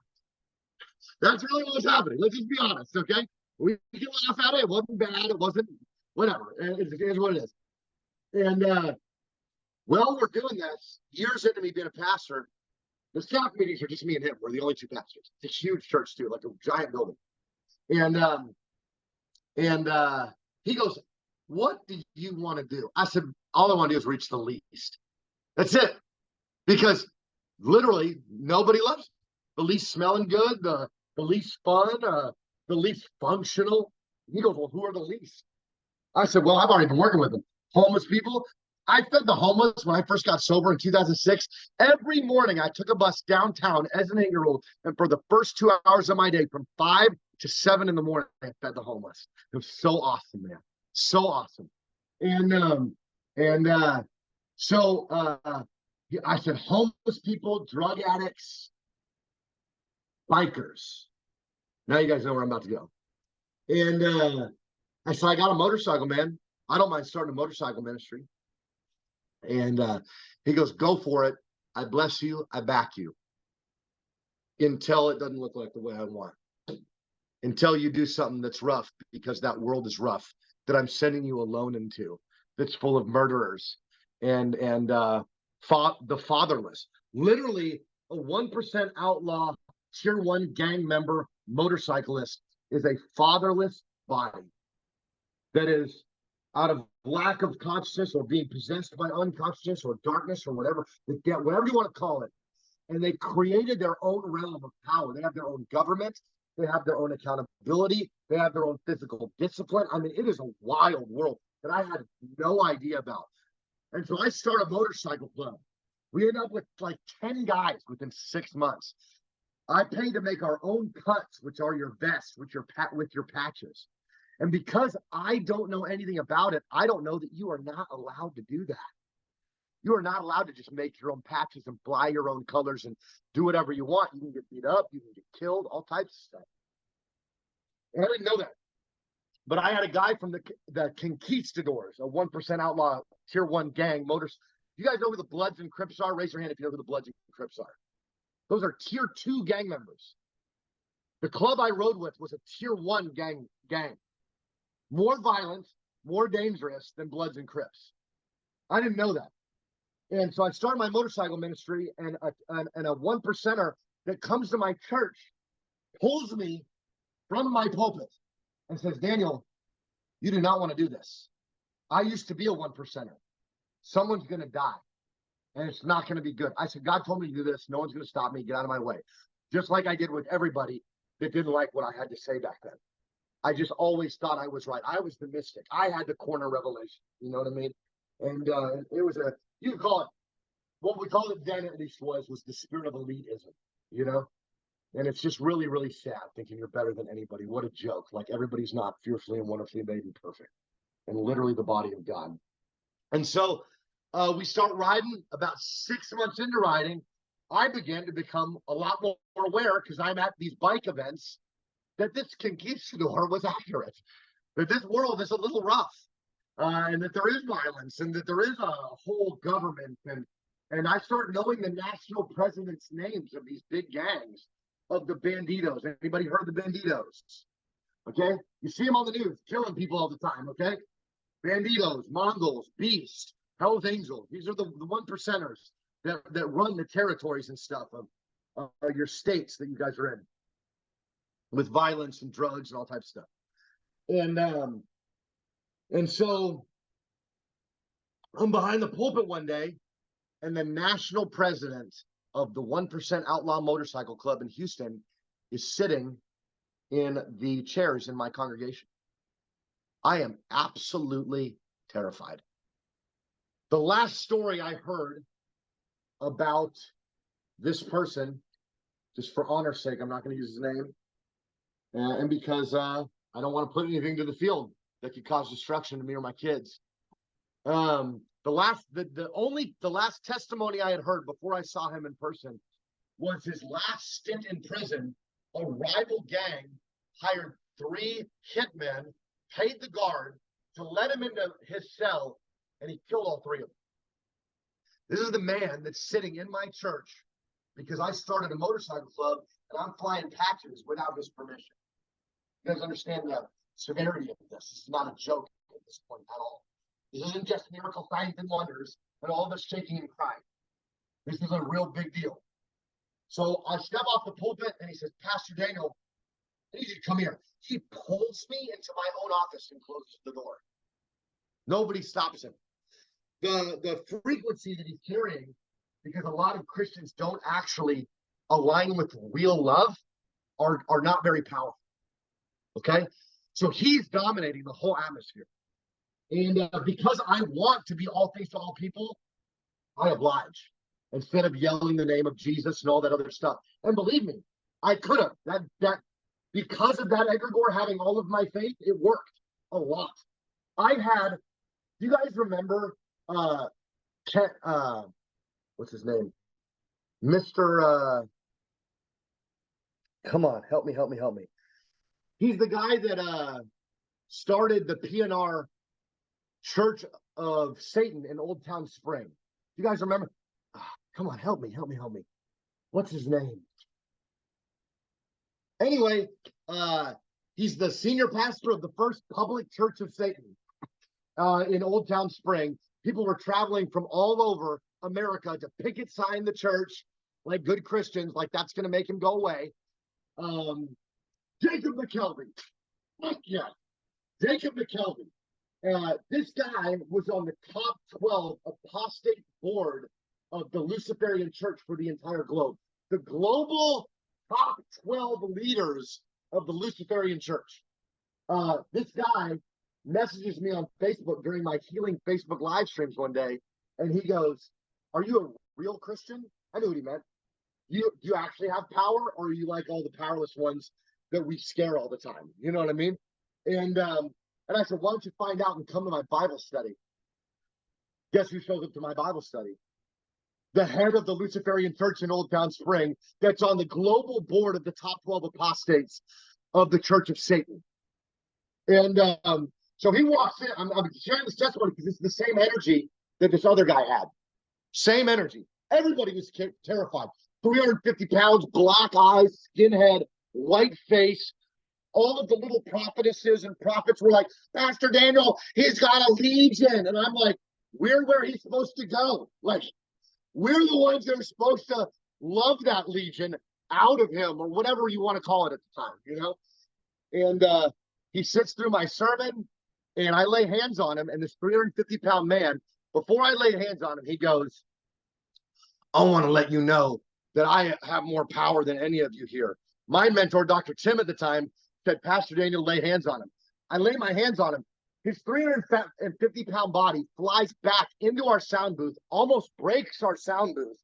That's really what was happening. Let's just be honest, okay? We can laugh at it. It wasn't bad. It wasn't whatever. It is what it is. And well, we're doing this years into me being a pastor. The staff meetings are just me and him. We're the only two pastors. It's a huge church too, like a giant building. And he goes, what do you want to do? I said, all I want to do is reach the least. That's it. Because literally nobody loves it. The least smelling good, the least fun, the least functional. He goes, well, who are the least? I said, well, I've already been working with them. Homeless people. I fed the homeless when I first got sober in 2006. Every morning I took a bus downtown as an 8-year-old, and for the first 2 hours of my day, from 5 to 7 in the morning, I fed the homeless. It was so awesome, man. So awesome. So I said, homeless people, drug addicts, bikers. Now you guys know where I'm about to go. And I said, I got a motorcycle, man. I don't mind starting a motorcycle ministry. And he goes, go for it. I bless you. I back you. Until it doesn't look like the way I want. Until you do something that's rough, because that world is rough, that I'm sending you alone into, that's full of murderers and the fatherless. Literally, a 1% outlaw, tier 1 gang member motorcyclist is a fatherless body that is out of lack of consciousness or being possessed by unconsciousness or darkness or whatever you want to call it. And they created their own realm of power. They have their own government. They have their own accountability. They have their own physical discipline. I mean, it is a wild world that I had no idea about. And so I start a motorcycle club. We end up with like 10 guys within 6 months. I pay to make our own cuts, which are your vests, with your patches. And because I don't know anything about it, I don't know that you are not allowed to do that. You are not allowed to just make your own patches and fly your own colors and do whatever you want. You can get beat up, you can get killed, all types of stuff. And I didn't know that. But I had a guy from the Conquistadors, a 1% outlaw, tier 1 gang motors. You guys know who the Bloods and Crips are? Raise your hand if you know who the Bloods and Crips are. Those are tier 2 gang members. The club I rode with was a tier 1 gang. More violent, more dangerous than Bloods and Crips. I didn't know that. And so I started my motorcycle ministry, and a 1%er that comes to my church pulls me from my pulpit and says, Daniyel, you do not want to do this. I used to be a 1%er. Someone's going to die, and it's not going to be good. I said, God told me to do this. No one's going to stop me. Get out of my way. Just like I did with everybody that didn't like what I had to say back then. I just always thought I was right. I was the mystic. I had the corner revelation. You know what I mean? And it was you can call it, what we called it then at least was the spirit of elitism, And it's just really, really sad thinking you're better than anybody. What a joke. Like everybody's not fearfully and wonderfully made and perfect. And literally the body of God. And so we start riding. About 6 months into riding, I began to become a lot more aware, because I'm at these bike events, that this conquistador was accurate, that this world is a little rough, and that there is violence, and that there is a whole government. And I start knowing the national presidents' names of these big gangs, of the banditos. Anybody heard of the banditos? Okay? You see them on the news, killing people all the time, okay? Banditos, Mongols, Beast, Hell's Angels. These are the 1%ers that run the territories and stuff of your states that you guys are in, with violence and drugs and all types of stuff. And so I'm behind the pulpit one day, and the national president of the 1% Outlaw Motorcycle Club in Houston is sitting in the chairs in my congregation. I am absolutely terrified. The last story I heard about this person, just for honor's sake, I'm not going to use his name, and because I don't want to put anything to the field that could cause destruction to me or my kids. The last testimony I had heard before I saw him in person was his last stint in prison. A rival gang hired 3 hitmen, paid the guard to let him into his cell, and he killed all 3 of them. This is the man that's sitting in my church because I started a motorcycle club and I'm flying patches without his permission. You guys understand the severity of this? This is not a joke at this point at all. This isn't just miracle signs and wonders and all of us shaking and crying. This is a real big deal. So I step off the pulpit and he says, Pastor Daniyel, I need you to come here. He pulls me into my own office and closes the door. Nobody stops him. The frequency that he's carrying, because a lot of Christians don't actually align with real love, are not very powerful. Okay? So he's dominating the whole atmosphere. And because I want to be all things to all people, I oblige instead of yelling the name of Jesus and all that other stuff. And believe me, I could have. That because of that egregore having all of my faith, it worked a lot. I had, do you guys remember what's his name? Mr. Come on, help me. He's the guy that started the PNR Church of Satan in Old Town Spring. You guys remember? Come on, help me. What's his name? Anyway, he's the senior pastor of the first public church of Satan in Old Town Spring. People were traveling from all over America to picket sign the church like good Christians, like that's going to make him go away. Jacob McKelvey. Fuck yeah. Jacob McKelvey. This guy was on the top 12 apostate board of the Luciferian church for the entire globe. The global top 12 leaders of the Luciferian church. This guy messages me on Facebook during my healing Facebook live streams one day, and he goes, "Are you a real Christian?" I knew what he meant. Do you actually have power, or are you like all the powerless ones that we scare all the time? You know what I mean? And I said, why don't you find out and come to my Bible study? Guess who shows up to my Bible study? The head of the Luciferian church in Old Town Spring that's on the global board of the top 12 apostates of the Church of Satan. And so he walks in. I'm sharing this testimony because it's the same energy that this other guy had. Same energy. Everybody was terrified. 350 pounds, black eyes, skinhead, white face. All of the little prophetesses and prophets were like, Pastor Daniyel, he's got a legion. And I'm like, we're where he's supposed to go. Like, we're the ones that are supposed to love that legion out of him, or whatever you want to call it at the time, you know? And he sits through my sermon, and I lay hands on him, and this 350-pound man, before I laid hands on him, he goes, I want to let you know that I have more power than any of you here. My mentor, Dr. Tim at the time, said, Pastor Daniyel, lay hands on him. I lay my hands on him. His 350-pound body flies back into our sound booth, almost breaks our sound booth.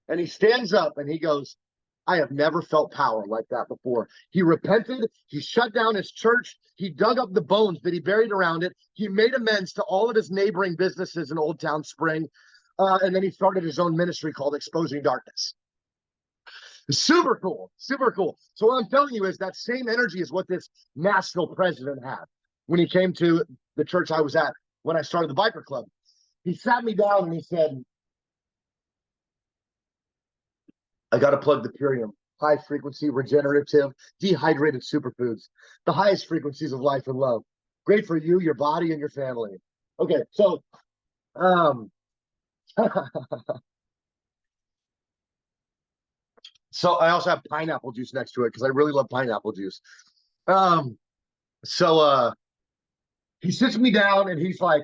And he stands up and he goes, I have never felt power like that before. He repented. He shut down his church. He dug up the bones that he buried around it. He made amends to all of his neighboring businesses in Old Town Spring. And then he started his own ministry called Exposing Darkness. Super cool. Super cool. So what I'm telling you is that same energy is what this national president had when he came to the church I was at when I started the biker club. He sat me down and he said, I got to plug the Purium, high frequency, regenerative, dehydrated superfoods, the highest frequencies of life and love. Great for you, your body, and your family. Okay, so so I also have pineapple juice next to it because I really love pineapple juice. So he sits me down and he's like,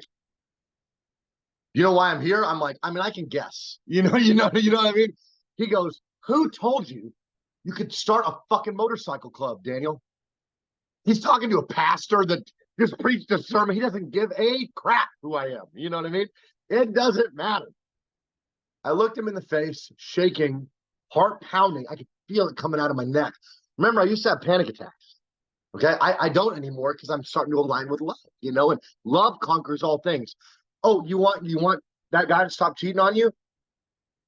you know why I'm here? I'm like, I mean, I can guess. You know what I mean? He goes, who told you you could start a fucking motorcycle club, Daniyel? He's talking to a pastor that just preached a sermon. He doesn't give a crap who I am. You know what I mean? It doesn't matter. I looked him in the face, shaking, heart pounding. I could feel it coming out of my neck. Remember, I used to have panic attacks. Okay, I don't anymore because I'm starting to align with love, and love conquers all things. Oh, you want that guy to stop cheating on you?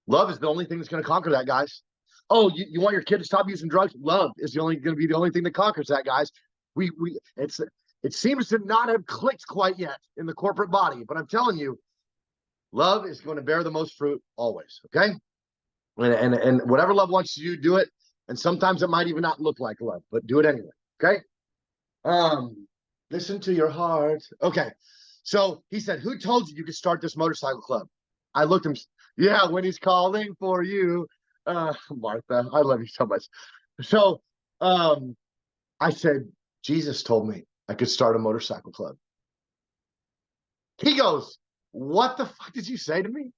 Love is the only thing that's going to conquer that, guys. Oh, you want your kid to stop using drugs? Love is going to be the only thing that conquers that, guys. It seems to not have clicked quite yet in the corporate body, but I'm telling you, love is going to bear the most fruit always. Okay, and whatever love wants you to do it, and sometimes it might even not look like love, but do it anyway. Okay. Listen to your heart. Okay. So he said, who told you could start this motorcycle club? I looked at him. Yeah, when he's calling for you. Martha, I love you so much. So I said, Jesus told me I could start a motorcycle club. He goes, what the fuck did you say to me?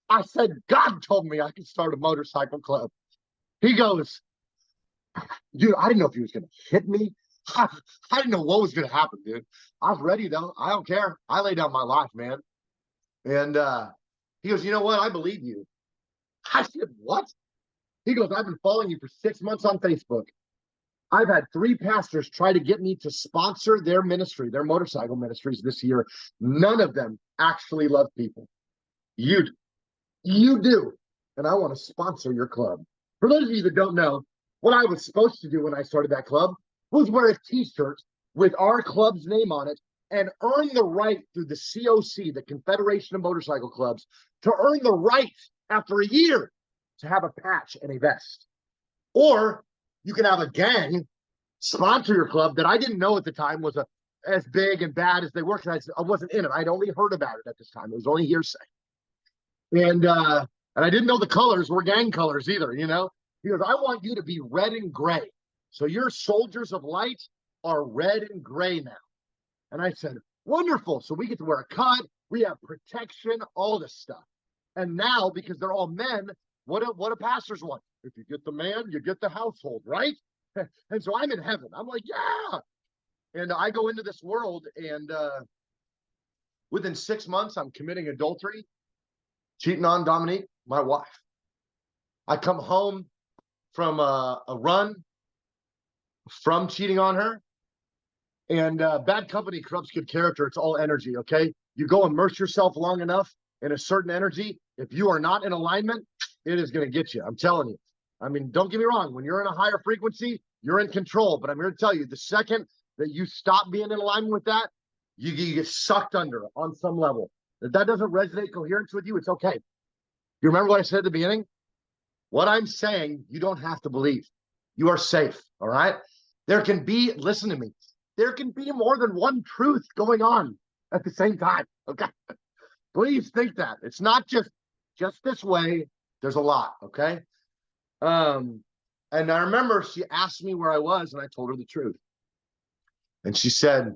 I said, God told me I could start a motorcycle club. He goes, dude, I didn't know if he was going to hit me. I didn't know what was going to happen, dude. I was ready, though. I don't care. I laid down my life, man. And he goes, you know what? I believe you. I said, what? He goes, I've been following you for 6 months on Facebook. I've had 3 pastors try to get me to sponsor their ministry, their motorcycle ministries this year. None of them actually love people. You do. And I want to sponsor your club. For those of you that don't know, what I was supposed to do when I started that club was wear a t-shirt with our club's name on it and earn the right through the COC, the Confederation of Motorcycle Clubs, to earn the right after a year to have a patch and a vest. Or you can have a gang sponsor your club that I didn't know at the time was as big and bad as they were. I wasn't in it. I'd only heard about it at this time. It was only hearsay. And I didn't know the colors were gang colors either, He goes, I want you to be red and gray. So your soldiers of light are red and gray now. And I said, wonderful. So we get to wear a cut. We have protection, all this stuff. And now, because they're all men, what do pastors want? If you get the man, you get the household, right? And so I'm in heaven. I'm like, yeah. And I go into this world, and within 6 months, I'm committing adultery, cheating on Dominique, my wife. I come home from a run from cheating on her, and bad company corrupts good character. It's all energy. Okay, you go immerse yourself long enough in a certain energy. If you are not in alignment, it is going to get you. I'm telling you. I mean, don't get me wrong. When you're in a higher frequency, you're in control. But I'm here to tell you, the second that you stop being in alignment with that, you get sucked under on some level. If that doesn't resonate coherence with you, it's okay. You remember what I said at the beginning? What I'm saying, you don't have to believe. You are safe. All right. There can be, listen to me, there can be more than one truth going on at the same time. Okay. Please think that. It's not just this way. There's a lot. Okay. And I remember she asked me where I was, and I told her the truth. And she said,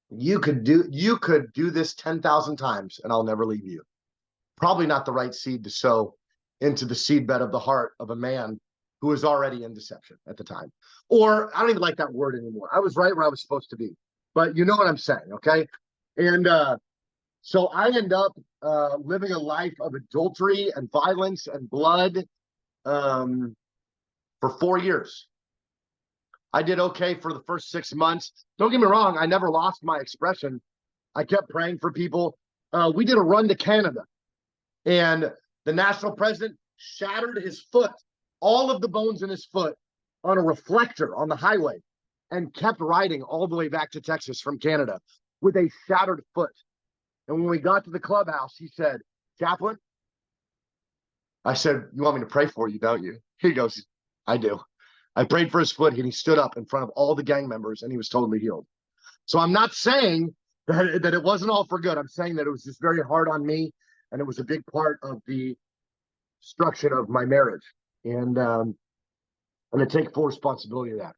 you could do this 10,000 times and I'll never leave you. Probably not the right seed to sow into the seedbed of the heart of a man who was already in deception at the time. Or I don't even like that word anymore. I was right where I was supposed to be, but you know what I'm saying. Okay. And so I end up living a life of adultery and violence and blood for 4 years. I did okay for the first 6 months. Don't get me wrong. I never lost my expression. I kept praying for people. We did a run to Canada, and the national president shattered his foot, all of the bones in his foot, on a reflector on the highway, and kept riding all the way back to Texas from Canada with a shattered foot. And when we got to the clubhouse, he said, Chaplain, I said, you want me to pray for you, don't you? He goes, I do. I prayed for his foot, and he stood up in front of all the gang members, and he was totally healed. So I'm not saying that it wasn't all for good. I'm saying that it was just very hard on me, and it was a big part of the destruction of my marriage. And I'm going to take full responsibility of that.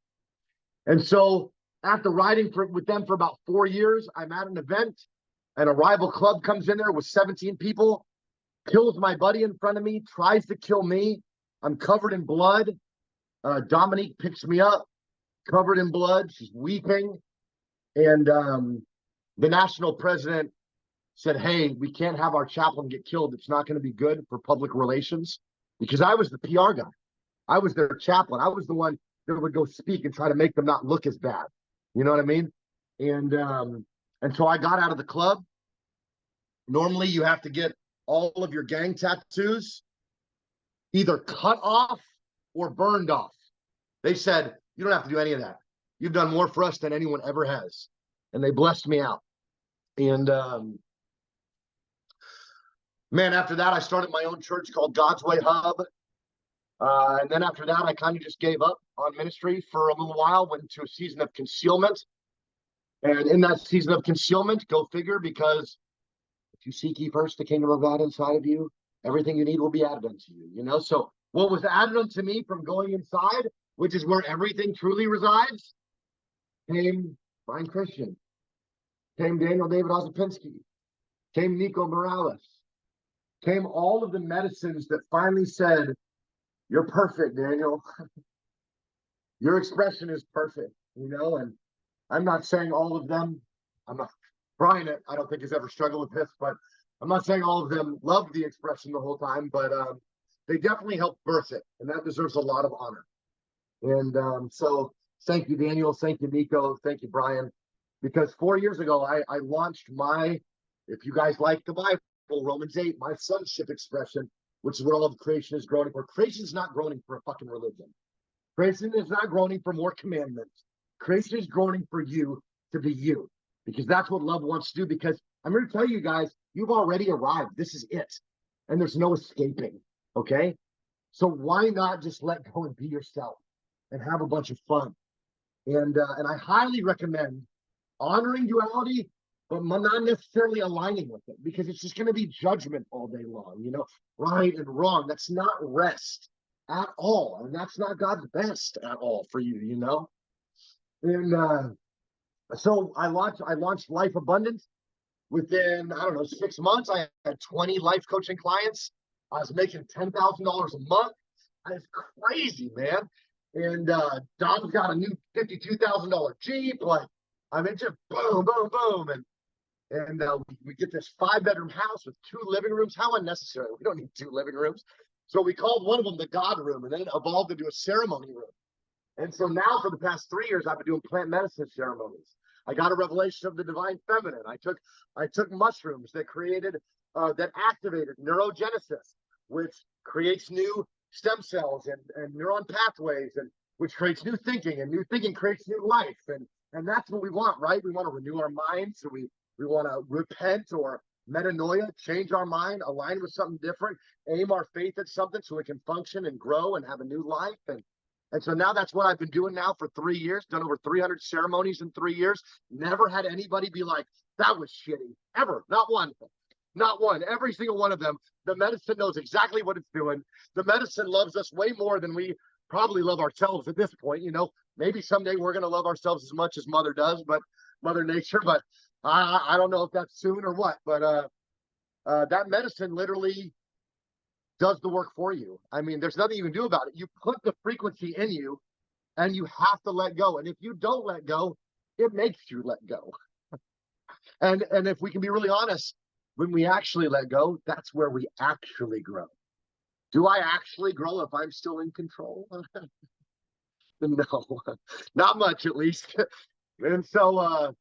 And so after riding with them for about 4 years, I'm at an event, and a rival club comes in there with 17 people, kills my buddy in front of me, tries to kill me. I'm covered in blood. Dominique picks me up, covered in blood. She's weeping. And the national president said, hey, we can't have our chaplain get killed. It's not going to be good for public relations. Because I was the PR guy. I was their chaplain. I was the one that would go speak and try to make them not look as bad. You know what I mean? And so I got out of the club. Normally you have to get all of your gang tattoos either cut off or burned off. They said, you don't have to do any of that. You've done more for us than anyone ever has. And they blessed me out. And man, after that, I started my own church called God's Way Hub. And then after that, I kind of just gave up on ministry for a little while, went into a season of concealment. And in that season of concealment, go figure, because if you seek ye first the kingdom of God inside of you, everything you need will be added unto you, you know? So what was added unto me from going inside, which is where everything truly resides, came Brian Christian, came Daniel David Ozapinski, came Nico Morales, came all of the medicines that finally said, you're perfect, Daniel. Your expression is perfect, you know? And I'm not saying all of them, I'm not, Brian, I don't think has ever struggled with this, but I'm not saying all of them loved the expression the whole time, but they definitely helped birth it, and that deserves a lot of honor. And so thank you, Daniel. Thank you, Nico. Thank you, Brian. Because 4 years ago, I launched my, if you guys like the Bible, Romans 8, my sonship expression, which is what all of creation is groaning for. Creation is not groaning for a fucking religion. Creation is not groaning for more commandments. Creation is groaning for you to be you, because that's what love wants to do. Because I'm here to tell you guys, you've already arrived. This is it. And there's no escaping. Okay? So why not just let go and be yourself and have a bunch of fun? And I highly recommend honoring duality, but not necessarily aligning with it, because it's just going to be judgment all day long, you know, right and wrong. That's not rest at all. And that's not God's best at all for you, you know? And so I launched Life Abundant. Within, I don't know, 6 months, I had 20 life coaching clients. I was making $10,000 a month. It's crazy, man. And Don's got a new $52,000 Jeep. Like, I mean, just boom, boom, boom. And we get this 5-bedroom house with 2 living rooms. How unnecessary. We don't need 2 living rooms. So we called one of them the God room, and then it evolved into a ceremony room. And so now for the past 3 years, I've been doing plant medicine ceremonies. I got a revelation of the divine feminine. I took mushrooms that that activated neurogenesis, which creates new stem cells and neuron pathways, and which creates new thinking, and new thinking creates new life. And that's what we want, right? We want to renew our minds. So we want to repent or metanoia, change our mind, align with something different, aim our faith at something so we can function and grow and have a new life. And so now that's what I've been doing now for 3 years, done over 300 ceremonies in 3 years. Never had anybody be like, that was shitty, ever. Not one. Not one. Every single one of them. The medicine knows exactly what it's doing. The medicine loves us way more than we probably love ourselves at this point. You know, maybe someday we're going to love ourselves as much as Mother does, but Mother Nature. But I don't know if that's soon or what. But that medicine literally does the work for you. I mean, there's nothing you can do about it. You put the frequency in you, and you have to let go. And if you don't let go, it makes you let go. And if we can be really honest, when we actually let go, that's where we actually grow. Do I actually grow if I'm still in control? No, not much, at least. And so,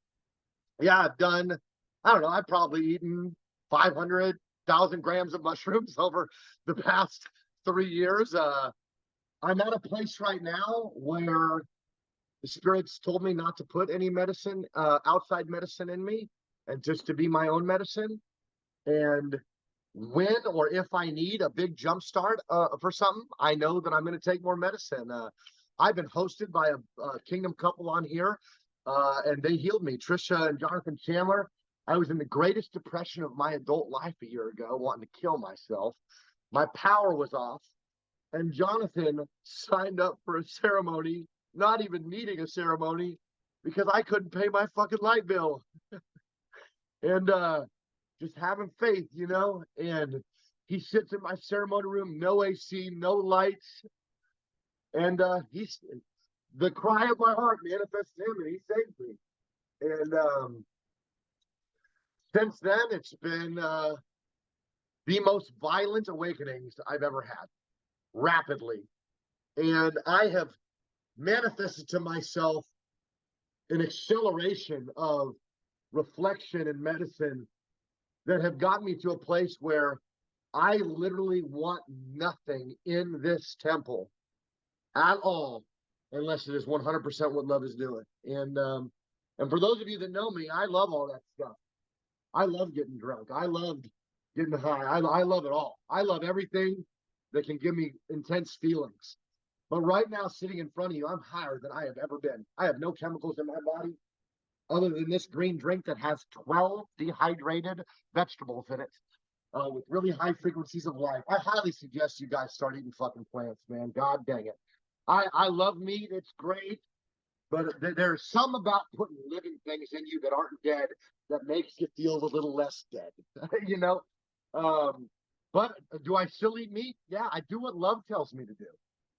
yeah, I've done, I don't know, I've probably eaten 500,000 grams of mushrooms over the past 3 years. I'm at a place right now where the spirits told me not to put any medicine, outside medicine in me, and just to be my own medicine. And when or if I need a big jump start for something, I know that I'm going to take more medicine. I've been hosted by a kingdom couple on here, and they healed me, Trisha and Jonathan Chandler. I was in the greatest depression of my adult life a year ago, wanting to kill myself. My power was off, and Jonathan signed up for a ceremony, not even needing a ceremony, because I couldn't pay my fucking light bill. And just having faith, you know. And he sits in my ceremony room, no AC, no lights, and the cry of my heart manifested him, and he saved me. And since then, it's been the most violent awakenings I've ever had, rapidly. And I have manifested to myself an acceleration of reflection and medicine that have got me to a place where I literally want nothing in this temple at all, unless it is 100% what love is doing. And for those of you that know me, I love all that stuff. I love getting drunk. I love getting high. I love it all. I love everything that can give me intense feelings. But right now, sitting in front of you, I'm higher than I have ever been. I have no chemicals in my body other than this green drink that has 12 dehydrated vegetables in it, with really high frequencies of life. I highly suggest you guys start eating fucking plants, man. God dang it. I love meat. It's great. But there's some about putting living things in you that aren't dead that makes you feel a little less dead, you know? But do I still eat meat? Yeah, I do what love tells me to do.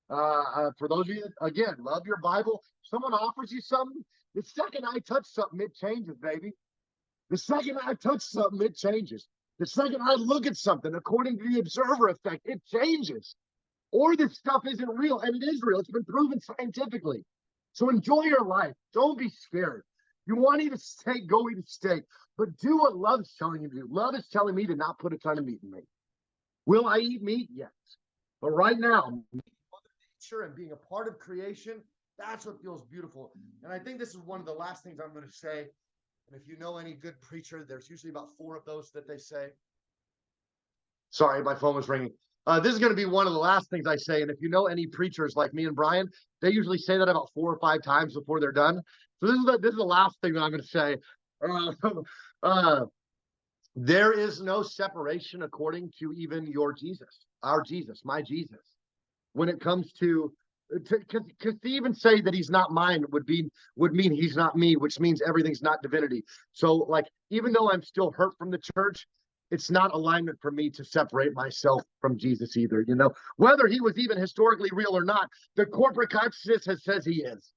For those of you that, again, love your Bible, someone offers you something, the second I touch something, it changes, baby. The second I touch something, it changes. The second I look at something, according to the observer effect, it changes. Or this stuff isn't real, and it is real. It's been proven scientifically. So enjoy your life. Don't be scared. You want to eat a steak, go eat a steak. But do what love's telling you to do. Love is telling me to not put a ton of meat in me. Will I eat meat? Yes. But right now, Mother Nature and being a part of creation, that's what feels beautiful. And I think this is one of the last things I'm going to say. And if you know any good preacher, there's usually about 4 of those that they say. Sorry, my phone was ringing. This is going to be one of the last things I say. And if you know any preachers like me and Brian, they usually say that about 4 or 5 times before they're done. So this is the last thing that I'm going to say. There is no separation according to even your Jesus, our Jesus, my Jesus. When it comes to even say that he's not mine would mean he's not me, which means everything's not divinity. So like, even though I'm still hurt from the church, it's not alignment for me to separate myself from Jesus either, you know, whether he was even historically real or not. The corporate consciousness says he is.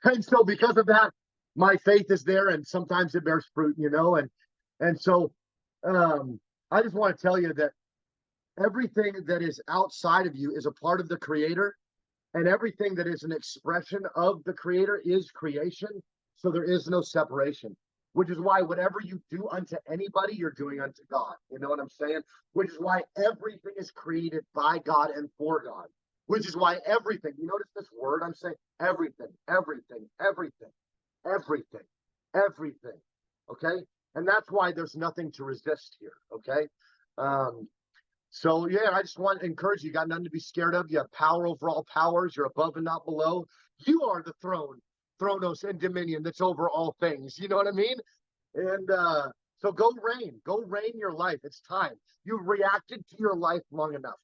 And so because of that, my faith is there, and sometimes it bears fruit, you know, and so I just want to tell you that everything that is outside of you is a part of the Creator, and everything that is an expression of the Creator is creation. So there is no separation. Which is why whatever you do unto anybody, you're doing unto God. You know what I'm saying? Which is why everything is created by God and for God. Which is why everything, you notice this word I'm saying? Everything, everything, everything, everything, everything. Okay? And that's why there's nothing to resist here. Okay? So yeah, I just want to encourage you. You got nothing to be scared of. You have power over all powers. You're above and not below. You are the throne. Thronos and dominion that's over all things. You know what I mean? And so go reign your life. It's time. You've reacted to your life long enough.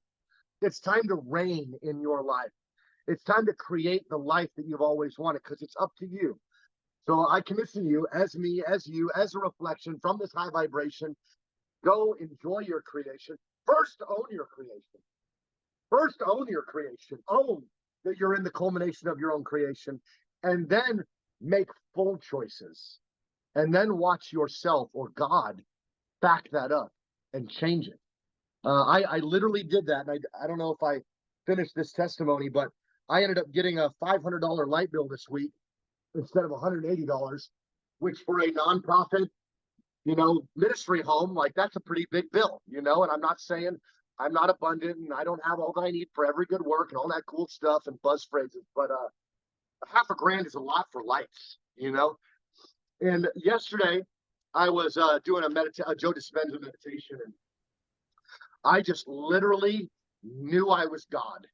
It's time to reign in your life. It's time to create the life that you've always wanted, because it's up to you. So I commission you, as me, as you, as a reflection from this high vibration. Go enjoy your creation. First, own your creation. First, own your creation. Own that you're in the culmination of your own creation. And then make full choices, and then watch yourself or God back that up and change it. I literally did that, and I don't know if I finished this testimony, but I ended up getting a $500 light bill this week instead of $180, which for a nonprofit, you know, ministry home, like, that's a pretty big bill, you know. And I'm not saying I'm not abundant and I don't have all that I need for every good work and all that cool stuff and buzz phrases, but $500 is a lot for lights, you know. And yesterday I was doing a Joe Dispenza meditation, and I just literally knew I was God,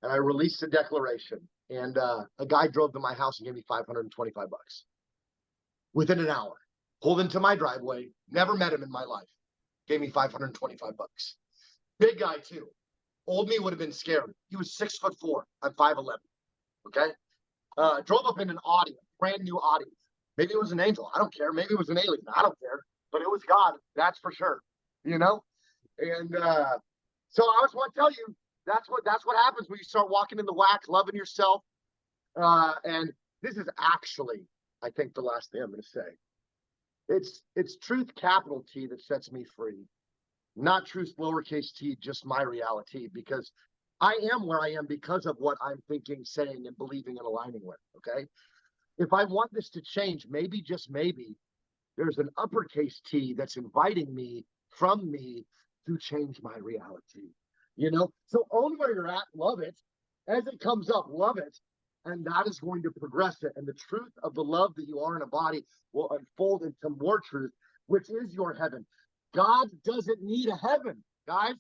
and I released a declaration, and a guy drove to my house and gave me $525 within an hour. Pulled into my driveway, never met him in my life, gave me $525. Big guy too. Old me would have been scared. He was 6'4". I'm 5'11". Okay. Drove up in an Audi, brand new Audi. Maybe it was an angel. I don't care. Maybe it was an alien. I don't care. But it was God. That's for sure. You know? And so I just want to tell you, that's what happens when you start walking in the whack, loving yourself, And this is actually, I think, the last thing I'm going to say. It's truth, capital T, that sets me free, not truth, lowercase t, just my reality, because I am where I am because of what I'm thinking, saying, and believing and aligning with. Okay. If I want this to change, maybe, just maybe, there's an uppercase T that's inviting me from me to change my reality. So own where you're at, love it. As it comes up, love it. And that is going to progress it. And the truth of the love that you are in a body will unfold into more truth, which is your heaven. God doesn't need a heaven, guys.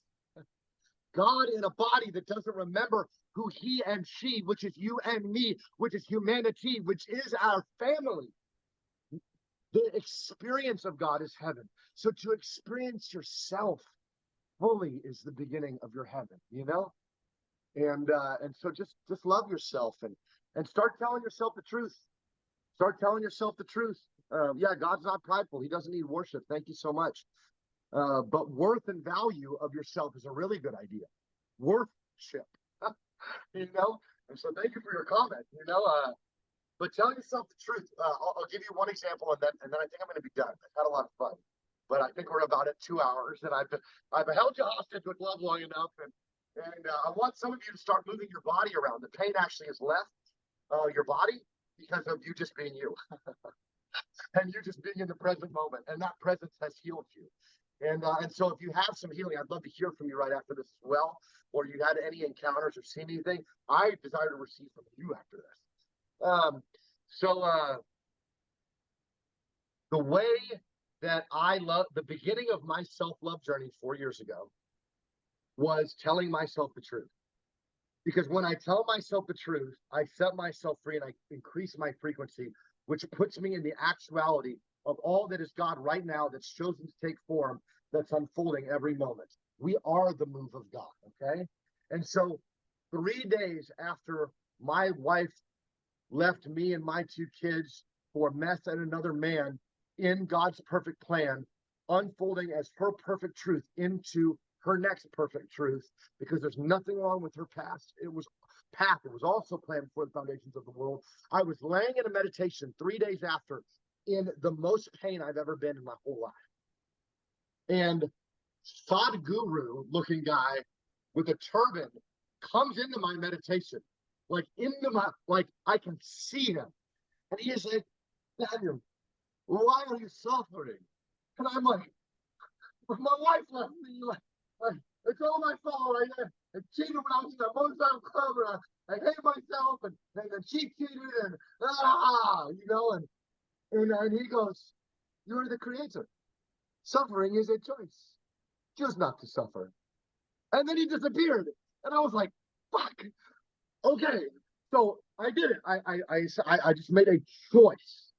God in a body that doesn't remember who he and she, which is you and me, which is humanity, which is our family. The experience of God is heaven. So to experience yourself fully is the beginning of your heaven, And so just love yourself and start telling yourself the truth. Start telling yourself the truth. Yeah, God's not prideful. He doesn't need worship. Thank you so much. But worth and value of yourself is a really good idea. Worthship, And so thank you for your comment, but tell yourself the truth. I'll give you one example, and then I think I'm going to be done. I've had a lot of fun, but I think we're about at 2 hours, and I've held you hostage with love long enough, and I want some of you to start moving your body around. The pain actually has left your body because of you just being you, and you just being in the present moment, and that presence has healed you. And so if you have some healing, I'd love to hear from you right after this as well, or you had any encounters or seen anything. I desire to receive from you after this. So the way that I love, the beginning of my self-love journey 4 years ago was telling myself the truth. Because when I tell myself the truth, I set myself free and I increase my frequency, which puts me in the actuality of all that is God right now that's chosen to take form, that's unfolding every moment. We are the move of God, okay? And so 3 days after my wife left me and my 2 kids for meth and another man in God's perfect plan, unfolding as her perfect truth into her next perfect truth, because there's nothing wrong with her past. It was also planned before the foundations of the world. I was laying in a meditation 3 days after, in the most pain I've ever been in my whole life. And Sadhguru looking guy with a turban comes into my meditation, like I can see him. And he is like, Daniel, why are you suffering? And I'm like, my wife left me. Like, it's all my fault. I cheated when I was in the motorcycle club, and I hate myself, and she cheated, and he goes, you're the creator. Suffering is a choice. Choose not to suffer. And then he disappeared. And I was like, fuck. Okay. So I did it. I just made a choice.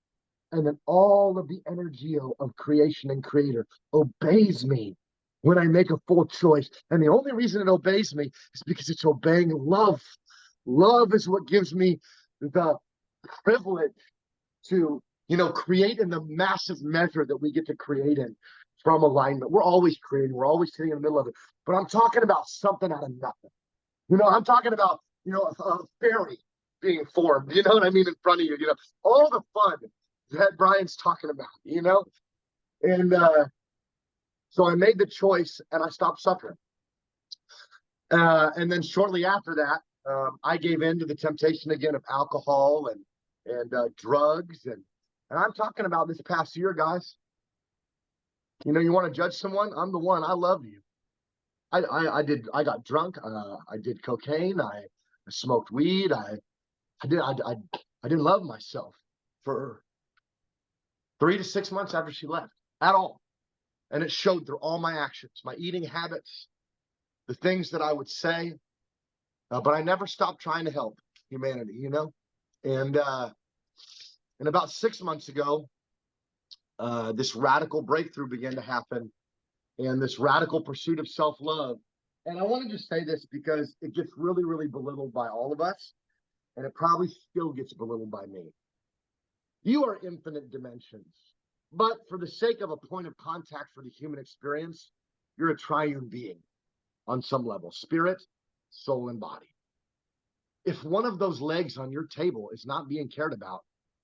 And then all of the energy of creation and creator obeys me when I make a full choice. And the only reason it obeys me is because it's obeying love. Love is what gives me the privilege to, create in the massive measure that we get to create in from alignment. We're always creating. We're always sitting in the middle of it. But I'm talking about something out of nothing. I'm talking about, a fairy being formed, you know what I mean, in front of you, all the fun that Brian's talking about, And so I made the choice and I stopped suffering. And then shortly after that, I gave in to the temptation again of alcohol and drugs. And I'm talking about this past year, guys. You want to judge someone? I'm the one. I love you. I got drunk. I did cocaine. I smoked weed. I didn't love myself for 3 to 6 months after she left at all. And it showed through all my actions, my eating habits, the things that I would say. But I never stopped trying to help humanity, And about 6 months ago, this radical breakthrough began to happen, and this radical pursuit of self-love. And I want to just say this because it gets really, really belittled by all of us, and it probably still gets belittled by me. You are infinite dimensions, but for the sake of a point of contact for the human experience, you're a triune being on some level: spirit, soul, and body. If one of those legs on your table is not being cared about,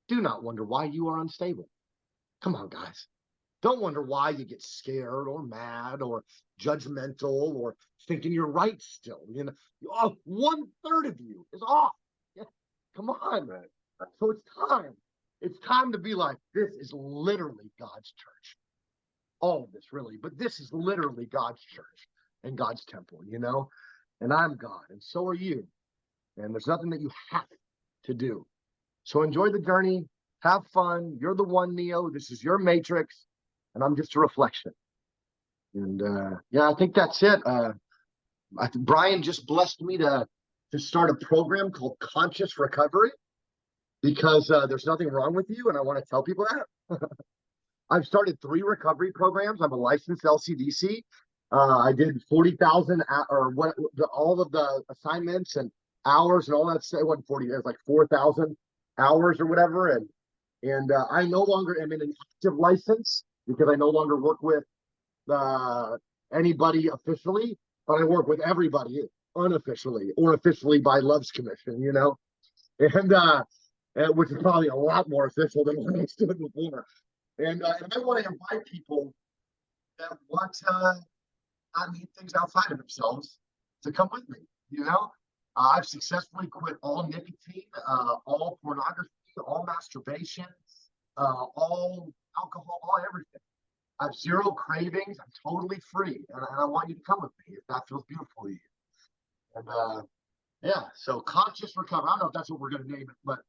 do not wonder why you are unstable. Come on, guys. Don't wonder why you get scared or mad or judgmental or thinking you're right still. You know, oh, 1/3 of you is off. Yeah. Come on, man. So it's time. It's time to be like, this is literally God's church. All of this, really, but this is literally God's church and God's temple, you know? And I'm God, and so are you. And there's nothing that you have to do. So enjoy the journey. Have fun. You're the one, Neo. This is your matrix. And I'm just a reflection. And yeah, I think that's it. Brian just blessed me to start a program called Conscious Recovery, because there's nothing wrong with you. And I want to tell people that. I've started 3 recovery programs. I'm a licensed LCDC. I did 40,000 or what, all of the assignments and hours and all that stuff. It wasn't 40, it was like 4,000 hours or whatever. And I no longer am in an active license because I no longer work with anybody officially, but I work with everybody unofficially or officially by Love's Commission, you know, and which is probably a lot more official than what I was doing before. And I want to invite people that want to not need things outside of themselves to come with me. You know, I've successfully quit all nicotine, all pornography, all masturbation, all alcohol, all everything. I have 0 cravings. I'm totally free, and I want you to come with me if that feels beautiful to you. And yeah, so conscious recovery. I don't know if that's what we're going to name it, but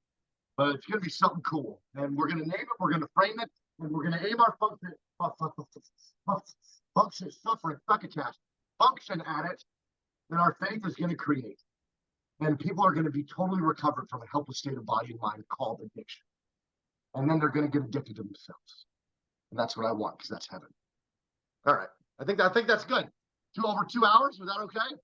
it's going to be something cool. And we're going to name it. We're going to frame it. And we're going to aim our function, suffering, succotash, function at it, and our faith is going to create. And people are going to be totally recovered from a helpless state of body and mind called addiction. And then they're going to get addicted to themselves. And that's what I want, because that's heaven. All right. I think that's good. Over 2 hours. Was that okay?